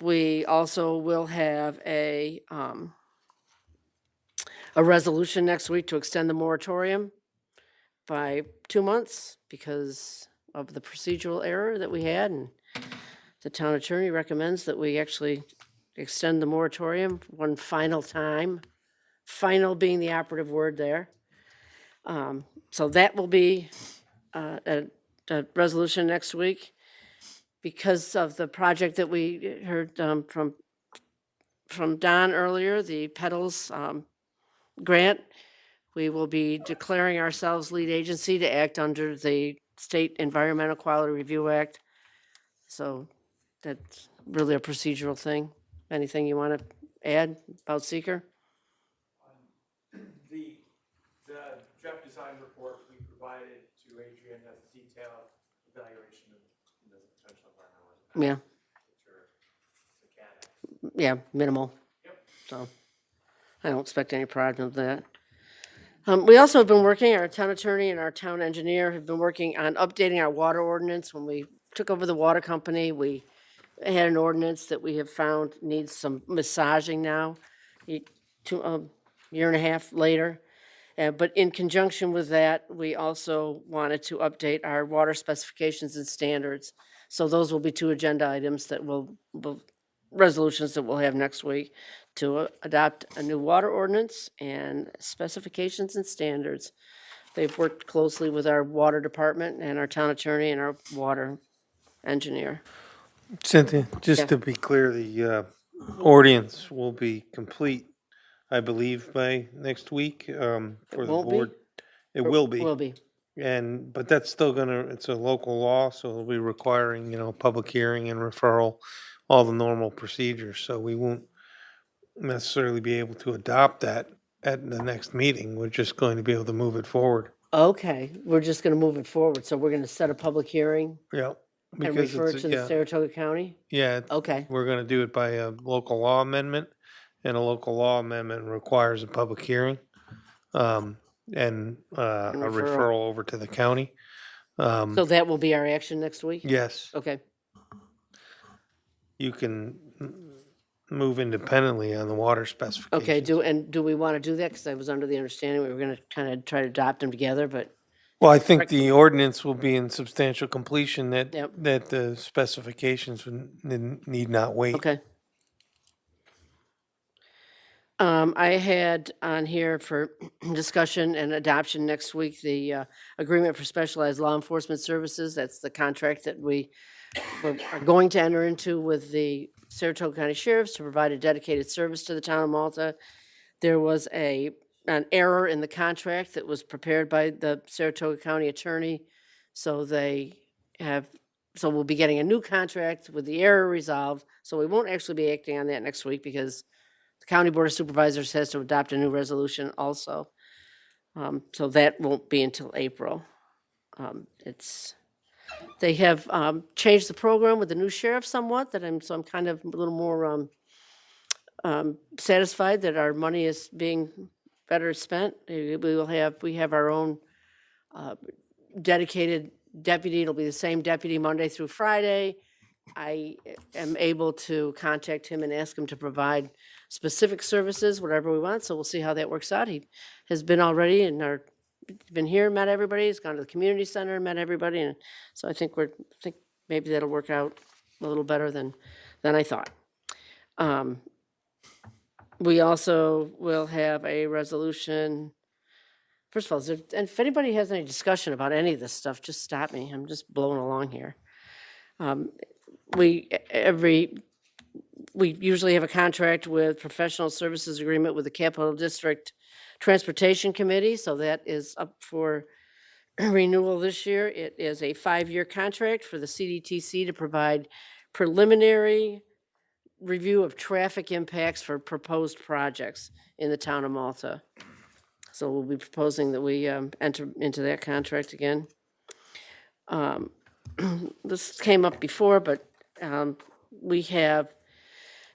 Speaker 1: We also will have a resolution next week to extend the moratorium by 2 months because of the procedural error that we had, and the town attorney recommends that we actually extend the moratorium one final time, final being the operative word there. So that will be a resolution next week. Because of the project that we heard from Don earlier, the Petals grant, we will be declaring ourselves lead agency to act under the State Environmental Quality Review Act. So that's really a procedural thing. Anything you want to add about seeker?
Speaker 6: The draft design report we provided to Adrian has a detailed evaluation of the potential environmental impact.
Speaker 1: Yeah, minimal. So I don't expect any problem with that. We also have been working, our town attorney and our town engineer have been working on updating our water ordinance. When we took over the water company, we had an ordinance that we have found needs some massaging now, a year and a half later. But in conjunction with that, we also wanted to update our water specifications and standards. So those will be two agenda items that resolutions that we'll have next week to adopt a new water ordinance and specifications and standards. They've worked closely with our water department and our town attorney and our water engineer.
Speaker 2: Cynthia,
Speaker 1: Yeah.
Speaker 2: just to be clear, the ordinance will be complete, I believe, by next week for the
Speaker 1: won't be?
Speaker 2: board. It will be.
Speaker 1: Will be.
Speaker 2: But that's still it's a local law, so it'll be requiring, public hearing and referral, all the normal procedures. So we won't necessarily be able to adopt that at the next meeting. We're just going to be able to move it forward.
Speaker 1: Okay, we're just gonna move it forward. So we're gonna set a public hearing
Speaker 2: Yeah.
Speaker 1: and refer it to the Saratoga County?
Speaker 2: Yeah,
Speaker 1: Okay,
Speaker 2: we're gonna do it by a local law amendment, and a local law amendment requires a public hearing. And a referral over to the county.
Speaker 1: so that will be our action next week?
Speaker 2: Yes,
Speaker 1: Okay,
Speaker 2: you can move independently on the water specifications.
Speaker 1: okay, do we want to do that? Because I was under the understanding we were gonna kind of try to adopt them together, but,
Speaker 2: Well, I think the ordinance will be in substantial completion that,
Speaker 1: Yep.
Speaker 2: that the specifications need not wait.
Speaker 1: okay. I had on here for discussion and adoption next week, the agreement for specialized law enforcement services. That's the contract that we are going to enter into with the Saratoga County Sheriffs to provide a dedicated service to the town of Malta. There was an error in the contract that was prepared by the Saratoga County Attorney. So we'll be getting a new contract with the error resolved. So we won't actually be acting on that next week because the County Board of Supervisors has to adopt a new resolution also. So that won't be until April. They have changed the program with the new sheriff somewhat, so I'm kind of a little more satisfied that our money is being better spent. We have our own dedicated deputy. It'll be the same deputy Monday through Friday. I am able to contact him and ask him to provide specific services, whatever we want, so we'll see how that works out. He has been already been here, met everybody, he's gone to the community center, met everybody, and so I think maybe that'll work out a little better than I thought. We also will have a resolution. First of all, and if anybody has any discussion about any of this stuff, just stop me. I'm just blowing along here. We usually have a contract with professional services agreement with the Capital District Transportation Committee, so that is up for renewal this year. It is a 5-year contract for the CDTC to provide preliminary review of traffic impacts for proposed projects in the town of Malta. So we'll be proposing that we enter into that contract again. This came up before, but we have,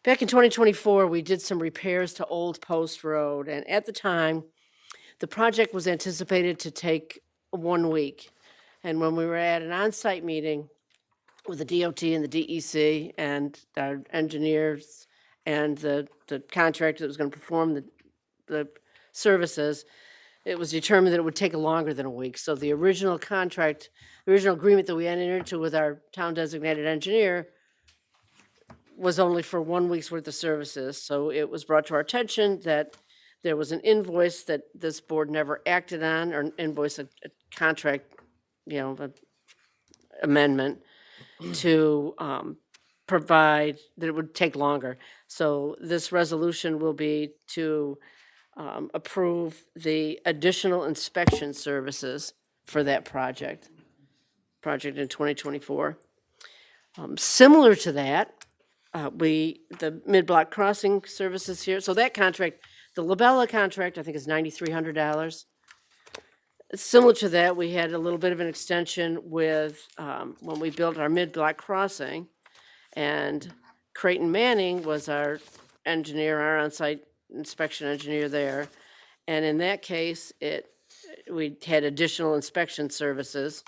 Speaker 1: back in 2024, we did some repairs to Old Post Road, and at the time, the project was anticipated to take 1 week. And when we were at an on-site meeting with the DOT and the DEC and our engineers and the contractor that was going to perform the services, it was determined that it would take longer than a week. So the original contract, the original agreement that we entered into with our town designated engineer was only for 1 week's worth of services. So it was brought to our attention that there was an invoice that this board never acted on, or an invoice, a contract, amendment to provide, that it would take longer. So this resolution will be to approve the additional inspection services for that project in 2024. Similar to that, the mid-block crossing services here, so that contract, the Labella contract, I think is $9,300. Similar to that, we had a little bit of an extension with, when we built our mid-block crossing, and Creighton Manning was our engineer, our on-site inspection engineer there. And in that case, we had additional inspection services,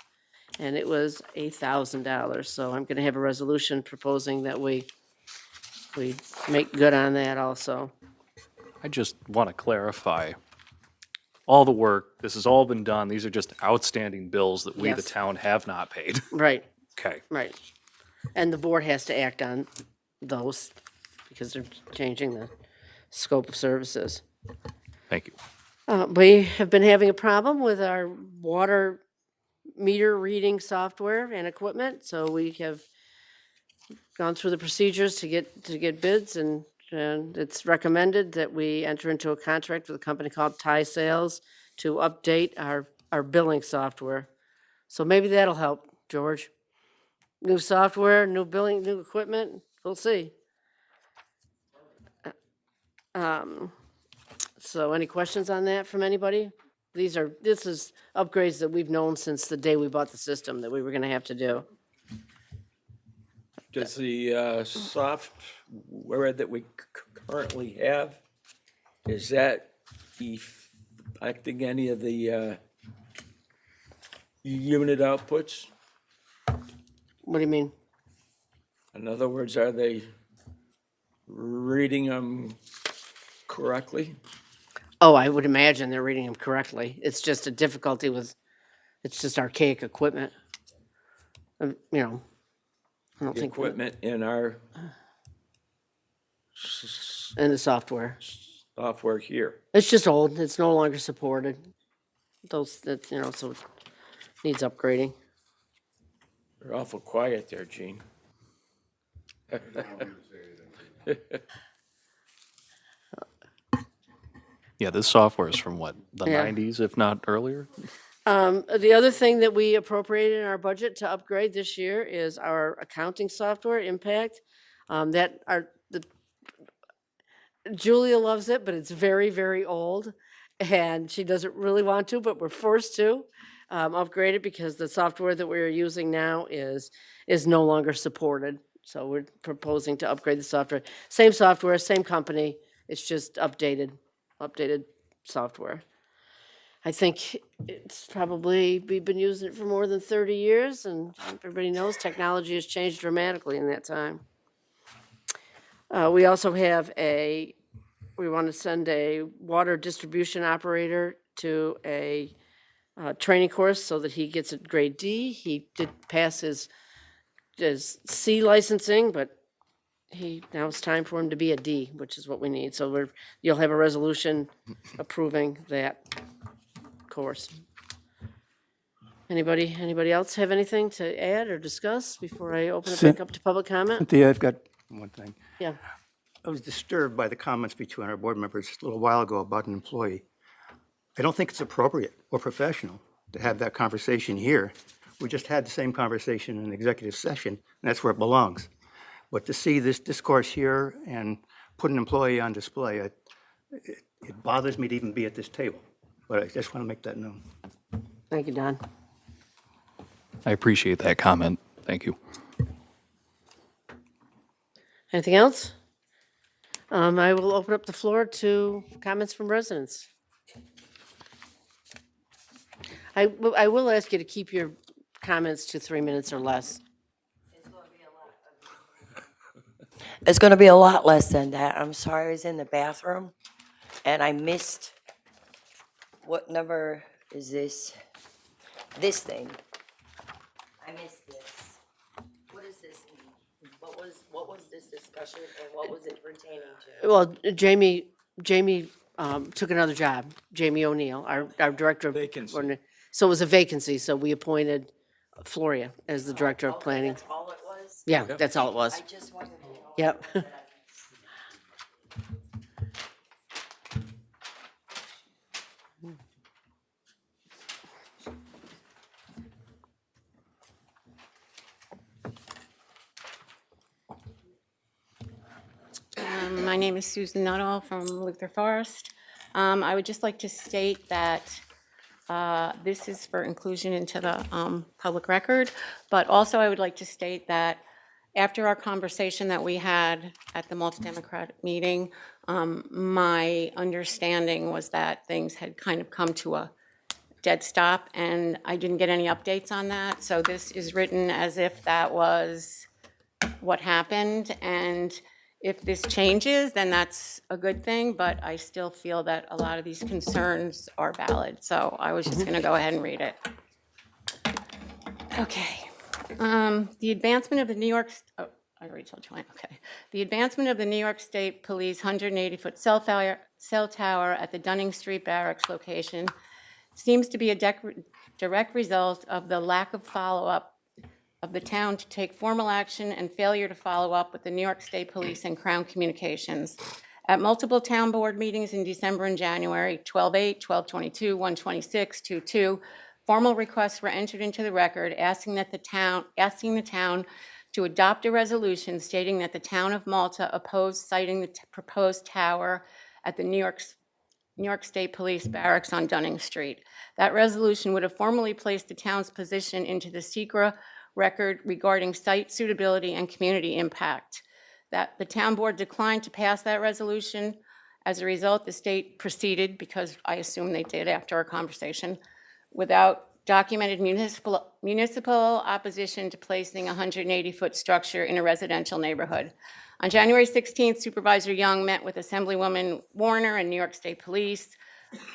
Speaker 1: and it was $8,000. So I'm gonna have a resolution proposing that we make good on that also.
Speaker 4: I just want to clarify, all the work. This has all been done. These are just outstanding bills that we, the
Speaker 1: Yes.
Speaker 4: town, have not paid.
Speaker 1: Right,
Speaker 4: Okay.
Speaker 1: right. And the board has to act on those because they're changing the scope of services.
Speaker 4: Thank you.
Speaker 1: We have been having a problem with our water meter reading software and equipment, so we have gone through the procedures to get bids, and it's recommended that we enter into a contract with a company called Thai Sales to update our billing software. So maybe that'll help, George. New software, new billing, new equipment, we'll see. So any questions on that from anybody? This is upgrades that we've known since the day we bought the system that we were gonna have to do.
Speaker 6: Does the software that we currently have, is that affecting any of the unit outputs?
Speaker 1: What do you mean?
Speaker 6: In other words, are they reading them correctly?
Speaker 1: Oh, I would imagine they're reading them correctly. It's just a difficulty with, it's just archaic equipment. You know, I don't
Speaker 6: The
Speaker 1: think,
Speaker 6: equipment in our
Speaker 1: in the software.
Speaker 6: software here.
Speaker 1: It's just old, it's no longer supported. Those, that, you know, so it needs upgrading.
Speaker 6: You're awful quiet there, Gene.
Speaker 4: Yeah, this software is from what, the
Speaker 1: Yeah.
Speaker 4: 90s, if not earlier?
Speaker 1: The other thing that we appropriated in our budget to upgrade this year is our accounting software, Impact. Julia loves it, but it's very, very old, and she doesn't really want to, but we're forced to upgrade it because the software that we're using now is no longer supported. So we're proposing to upgrade the software. Same software, same company, it's just updated software. I think it's probably, we've been using it for more than 30 years, and everybody knows technology has changed dramatically in that time. We also have we want to send a water distribution operator to a training course so that he gets a grade D. He did pass his C licensing, but now it's time for him to be a D, which is what we need. So you'll have a resolution approving that course. Anybody else have anything to add or discuss before I open it back up to public comment?
Speaker 11: Cynthia, I've got one thing.
Speaker 1: Yeah.
Speaker 11: I was disturbed by the comments between our board members a little while ago about an employee. I don't think it's appropriate or professional to have that conversation here. We just had the same conversation in executive session, and that's where it belongs. But to see this discourse here and put an employee on display, it bothers me to even be at this table. But I just want to make that known.
Speaker 1: Thank you, Don.
Speaker 4: I appreciate that comment. Thank you.
Speaker 1: Anything else? I will open up the floor to comments from residents. I will ask you to keep your comments to 3 minutes or less.
Speaker 7: It's gonna be a lot less than that. I'm sorry, I was in the bathroom and I missed, what number is this? This thing. I missed this. What does this mean? What was this discussion and what was it pertaining to?
Speaker 1: Well, Jamie took another job, Jamie O'Neill, our director of.
Speaker 6: Vacancy.
Speaker 1: So it was a vacancy, so we appointed Floria as the director of planning.
Speaker 7: That's all it was?
Speaker 1: Yeah, that's all it was.
Speaker 7: I just wanted to know.
Speaker 1: Yep.
Speaker 12: My name is Susan Nuttall from Luther Forest. I would just like to state that this is for inclusion into the public record, but also I would like to state that after our conversation that we had at the multi-democratic meeting, my understanding was that things had kind of come to a dead stop, and I didn't get any updates on that. So this is written as if that was what happened, and If this changes, then that's a good thing, but I still feel that a lot of these concerns are valid. So I was just going to go ahead and read it. Okay. The advancement of the New York, oh, I already told you, okay. The advancement of the New York State Police 180-foot cell tower at the Dunning Street Barracks location seems to be a direct result of the lack of follow-up of the town to take formal action and failure to follow up with the New York State Police and Crown Communications. At multiple town board meetings in December and January, 12/8, 12/22, 1/26, 2/2, formal requests were entered into the record asking the town to adopt a resolution stating that the town of Malta opposed siting the proposed tower at the New York State Police Barracks on Dunning Street. That resolution would have formally placed the town's position into the SECRA record regarding site suitability and community impact. That the town board declined to pass that resolution. As a result, the state proceeded, because I assume they did after our conversation, without documented municipal opposition to placing a 180-foot structure in a residential neighborhood. On January 16th, Supervisor Young met with Assemblywoman Warner and New York State Police.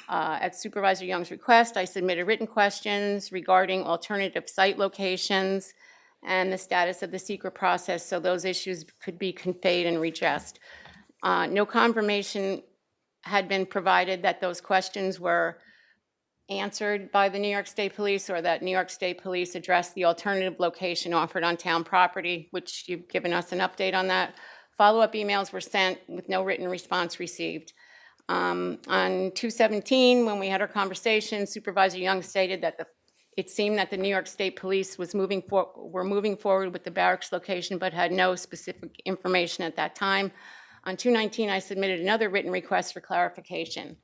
Speaker 12: At Supervisor Young's request, I submitted written questions regarding alternative site locations and the status of the secret process so those issues could be conveyed and redressed. No confirmation had been provided that those questions were answered by the New York State Police or that New York State Police addressed the alternative location offered on town property, which you've given us an update on that. Follow-up emails were sent with no written response received. On 2/17, when we had our conversation, Supervisor Young stated that it seemed that the New York State Police were moving forward with the barracks location, but had no specific information at that time. On 2/19, I submitted another written request for clarification.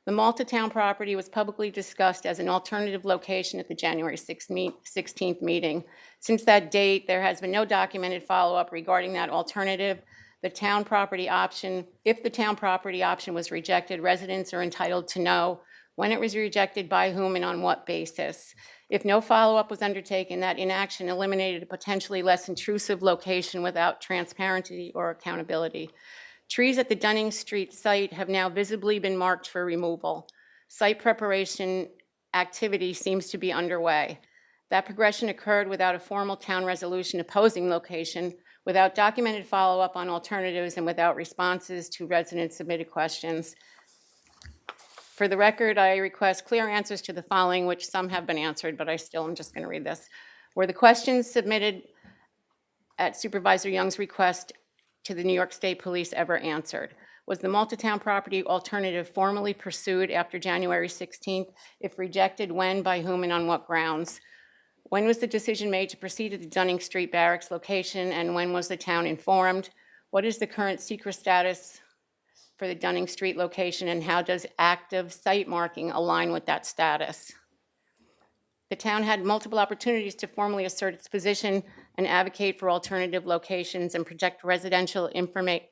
Speaker 12: The Malta town property was publicly discussed as an alternative location at the January 16th meeting. Since that date, there has been no documented follow-up regarding that alternative. The town property option, if the town property option was rejected, residents are entitled to know when it was rejected, by whom, and on what basis. If no follow-up was undertaken, that inaction eliminated a potentially less intrusive location without transparency or accountability. Trees at the Dunning Street site have now visibly been marked for removal. Site preparation activity seems to be underway. That progression occurred without a formal town resolution opposing location, without documented follow-up on alternatives, and without responses to resident-submitted questions. For the record, I request clear answers to the following, which some have been answered, but I still am just going to read this. Were the questions submitted at Supervisor Young's request to the New York State Police ever answered? Was the Malta town property alternative formally pursued after January 16th? If rejected, when, by whom, and on what grounds? When was the decision made to proceed to the Dunning Street Barracks location, and when was the town informed? What is the current secret status for the Dunning Street location, and how does active site marking align with that status? The town had multiple opportunities to formally assert its position and advocate for alternative locations and protect residential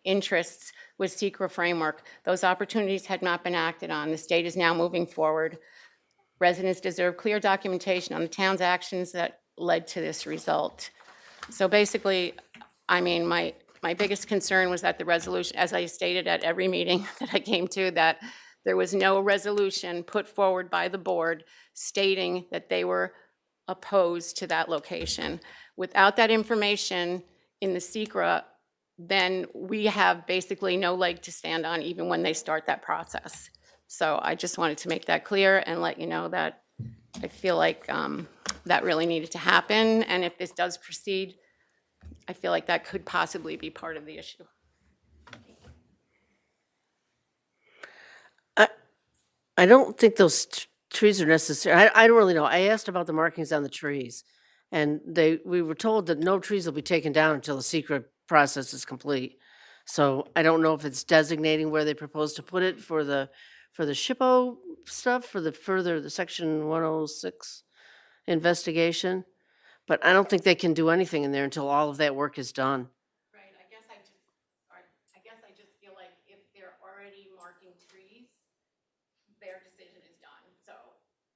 Speaker 12: interests with SECRA framework. Those opportunities had not been acted on. The state is now moving forward. Residents deserve clear documentation on the town's actions that led to this result. So basically, I mean, my biggest concern was that the resolution, as I stated at every meeting that I came to, that there was no resolution put forward by the board stating that they were opposed to that location. Without that information in the SECRA, then we have basically no leg to stand on even when they start that process. So I just wanted to make that clear and let you know that I feel like that really needed to happen. And if this does proceed, I feel like that could possibly be part of the issue.
Speaker 1: I don't think those trees are necessary. I don't really know. I asked about the markings on the trees, and we were told that no trees will be taken down until the secret process is complete. So I don't know if it's designating where they propose to put it for the SHPO stuff, for the Section 106 investigation. But I don't think they can do anything in there until all of that work is done.
Speaker 12: Right, I guess I just feel like if they're already marking trees, their decision is done. So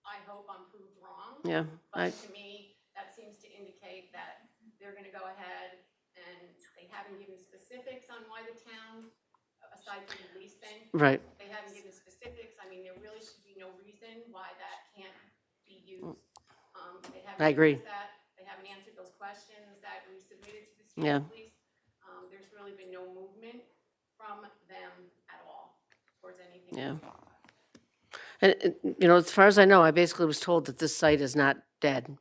Speaker 12: I hope I'm proved wrong.
Speaker 1: Yeah,
Speaker 12: But to me, that seems to indicate that they're gonna go ahead and they They haven't given specifics on why the town, aside from the lease thing,
Speaker 1: Right.
Speaker 12: they haven't given specifics. I mean, there really should be no reason why that can't be used. They haven't
Speaker 1: I agree.
Speaker 12: addressed that. They haven't answered those questions that we submitted to the
Speaker 1: Yeah.
Speaker 12: street police. There's really been no movement from them at all towards anything.
Speaker 1: Yeah. And, you know, as far as I know, I basically was told that this site is not dead.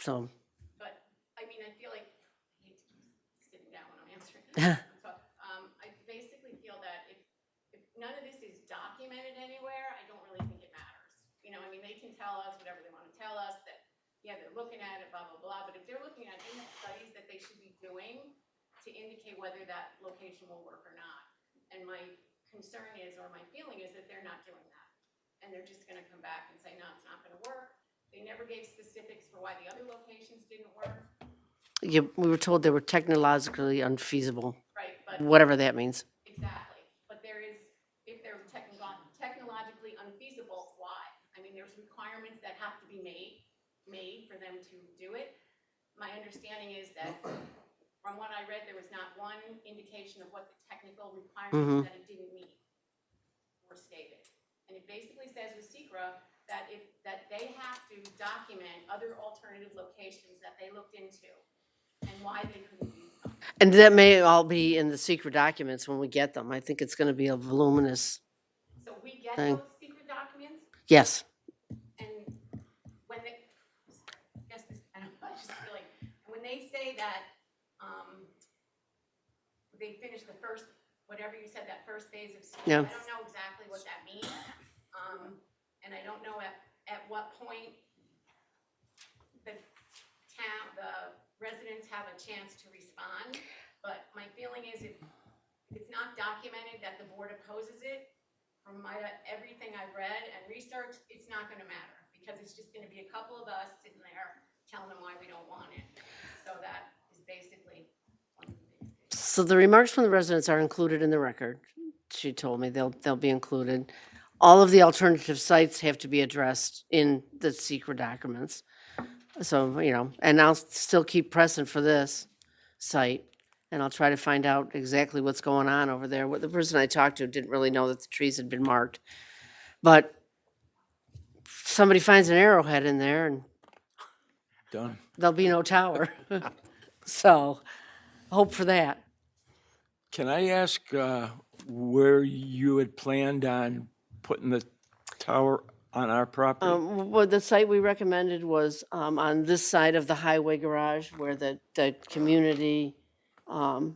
Speaker 1: So,
Speaker 12: But, I mean, I feel like, I hate to keep sitting down when I'm answering. So, I basically feel that if none of this is documented anywhere, I don't really think it matters. You know, I mean, they can tell us whatever they want to tell us, that, yeah, they're looking at it, blah, blah, blah, but if they're looking at any studies that they should be doing to indicate whether that location will work or not. And my concern is, or my feeling is that they're not doing that. And they're just gonna come back and say, no, it's not gonna work. They never gave specifics for why the other locations didn't work.
Speaker 1: yeah, we were told they were technologically unfeasible,
Speaker 12: Right, but,
Speaker 1: whatever that means.
Speaker 12: exactly. But there is, if they're technologically unfeasible, why? I mean, there's requirements that have to be made for them to do it. My understanding is that, from what I read, there was not one indication of what the technical requirements that it didn't meet were stated. And it basically says with SECRA that that they have to document other alternative locations that they looked into and why they couldn't use them.
Speaker 1: And that may all be in the secret documents when we get them. I think it's going to be a voluminous,
Speaker 12: So we get
Speaker 1: Thing.
Speaker 12: those secret documents,
Speaker 1: yes.
Speaker 12: and when they, I guess this, I don't know, I just feel like, when they say that, they finished the first, whatever you said, that first phase of school,
Speaker 1: Yeah.
Speaker 12: I don't know exactly what that means. And I don't know at what point the town, the residents have a chance to respond. But my feeling is if it's not documented that the board opposes it, from everything I've read and researched, it's not gonna matter. Because it's just gonna be a couple of us sitting there telling them why we don't want it. So that is basically one of the biggest things.
Speaker 1: So the remarks from the residents are included in the record. She told me they'll be included. All of the alternative sites have to be addressed in the secret documents. So, you know, and I'll still keep pressing for this site. And I'll try to find out exactly what's going on over there. What the person I talked to didn't really know that the trees had been marked. But somebody finds an arrowhead in there and
Speaker 6: Done.
Speaker 1: there'll be no tower. So, hope for that.
Speaker 6: Can I ask where you had planned on putting the tower on our property?
Speaker 1: Well, the site we recommended was on this side of the highway garage where the community, the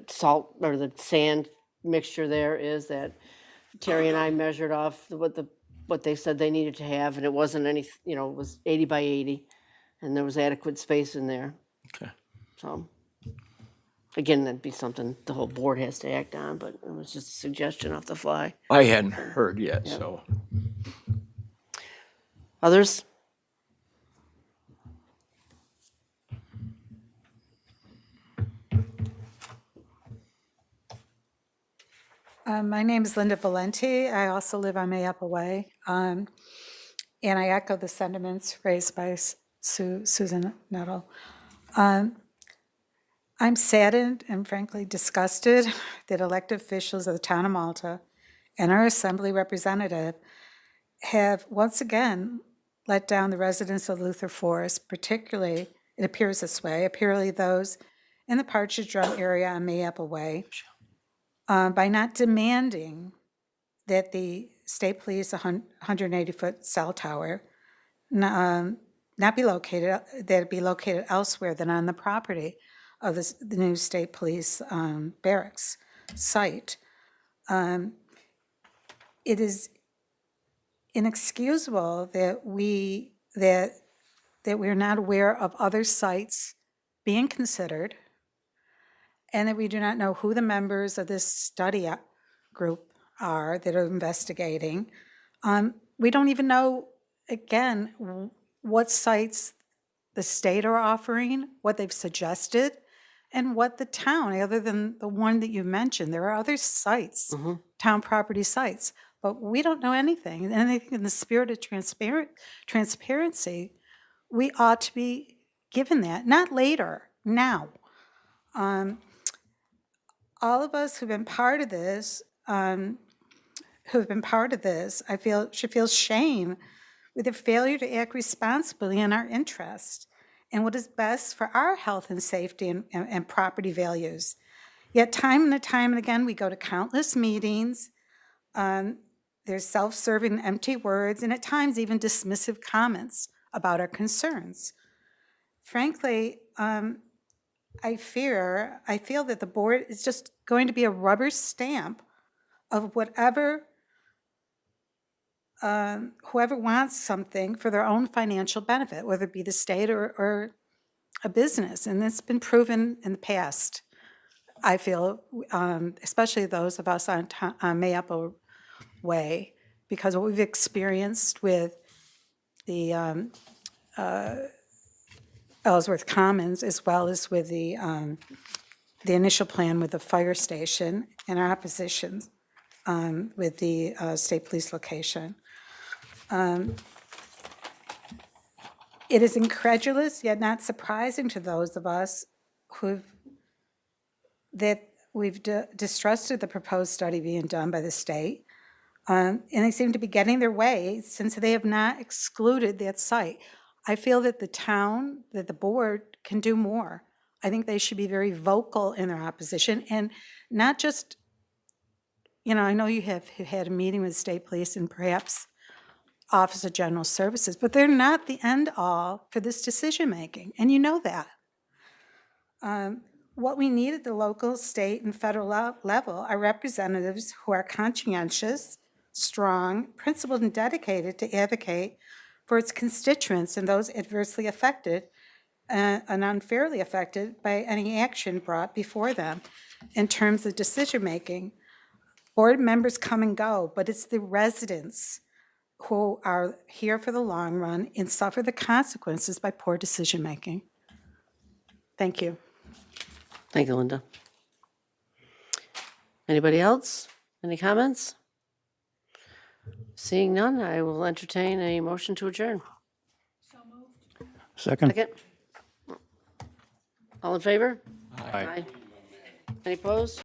Speaker 1: salt or the sand mixture there is, that Terry and I measured off what they said they needed to have, and it wasn't any, you know, it was 80 by 80, and there was adequate space in there.
Speaker 6: Okay.
Speaker 1: So, again, that'd be something the whole board has to act on, but it was just a suggestion off the fly.
Speaker 6: I hadn't heard yet, so.
Speaker 1: Others?
Speaker 13: My name is Linda Valenti. I also live on Mayappa Way. And I echo the sentiments raised by Susan Nettle. I'm saddened and frankly disgusted that elected officials of the town of Malta and our assembly representative have once again let down the residents of Luther Forest, particularly, it appears this way, apparently those in the Partridge Drum area on Mayappa Way, by not demanding that the state police 180-foot cell tower not be located, that it be located elsewhere than on the property of the new state police barracks site. It is inexcusable that we're not aware of other sites being considered, and that we do not know who the members of this study group are that are investigating. We don't even know, again, what sites the state are offering, what they've suggested, and what the town, other than the one that you mentioned, there are other sites, town property sites, but we don't know anything. And I think in the spirit of transparency, we ought to be given that, not later, now. All of us who've been part of this, I feel, should feel shame with their failure to act responsibly in our interest and what is best for our health and safety and property values. Yet time and time and again, we go to countless meetings. There's self-serving and empty words, and at times even dismissive comments about our concerns. Frankly, I feel that the board is just going to be a rubber stamp of whatever, whoever wants something for their own financial benefit, whether it be the state or a business. And it's been proven in the past, I feel, especially those of us on Mayapple Way, because what we've experienced with the Ellsworth Commons, as well as with the initial plan with the fire station and our opposition with the state police location. It is incredulous, yet not surprising to those of us that we've distrusted the proposed study being done by the state. And they seem to be getting their way since they have not excluded that site. I feel that the town, that the board can do more. I think they should be very vocal in their opposition and not just, I know you have had a meeting with state police and perhaps Office of General Services, but they're not the end all for this decision-making, and you know that. What we need at the local, state, and federal level are representatives who are conscientious, strong, principled, and dedicated to advocate for its constituents and those adversely affected and unfairly affected by any action brought before them in terms of decision-making. Board members come and go, but it's the residents who are here for the long run and suffer the consequences by poor decision-making. Thank you.
Speaker 1: Thank you, Linda. Anybody else? Any comments? Seeing none, I will entertain a motion to adjourn.
Speaker 11: Second.
Speaker 1: Second? All in favor?
Speaker 4: Aye.
Speaker 1: Any opposed?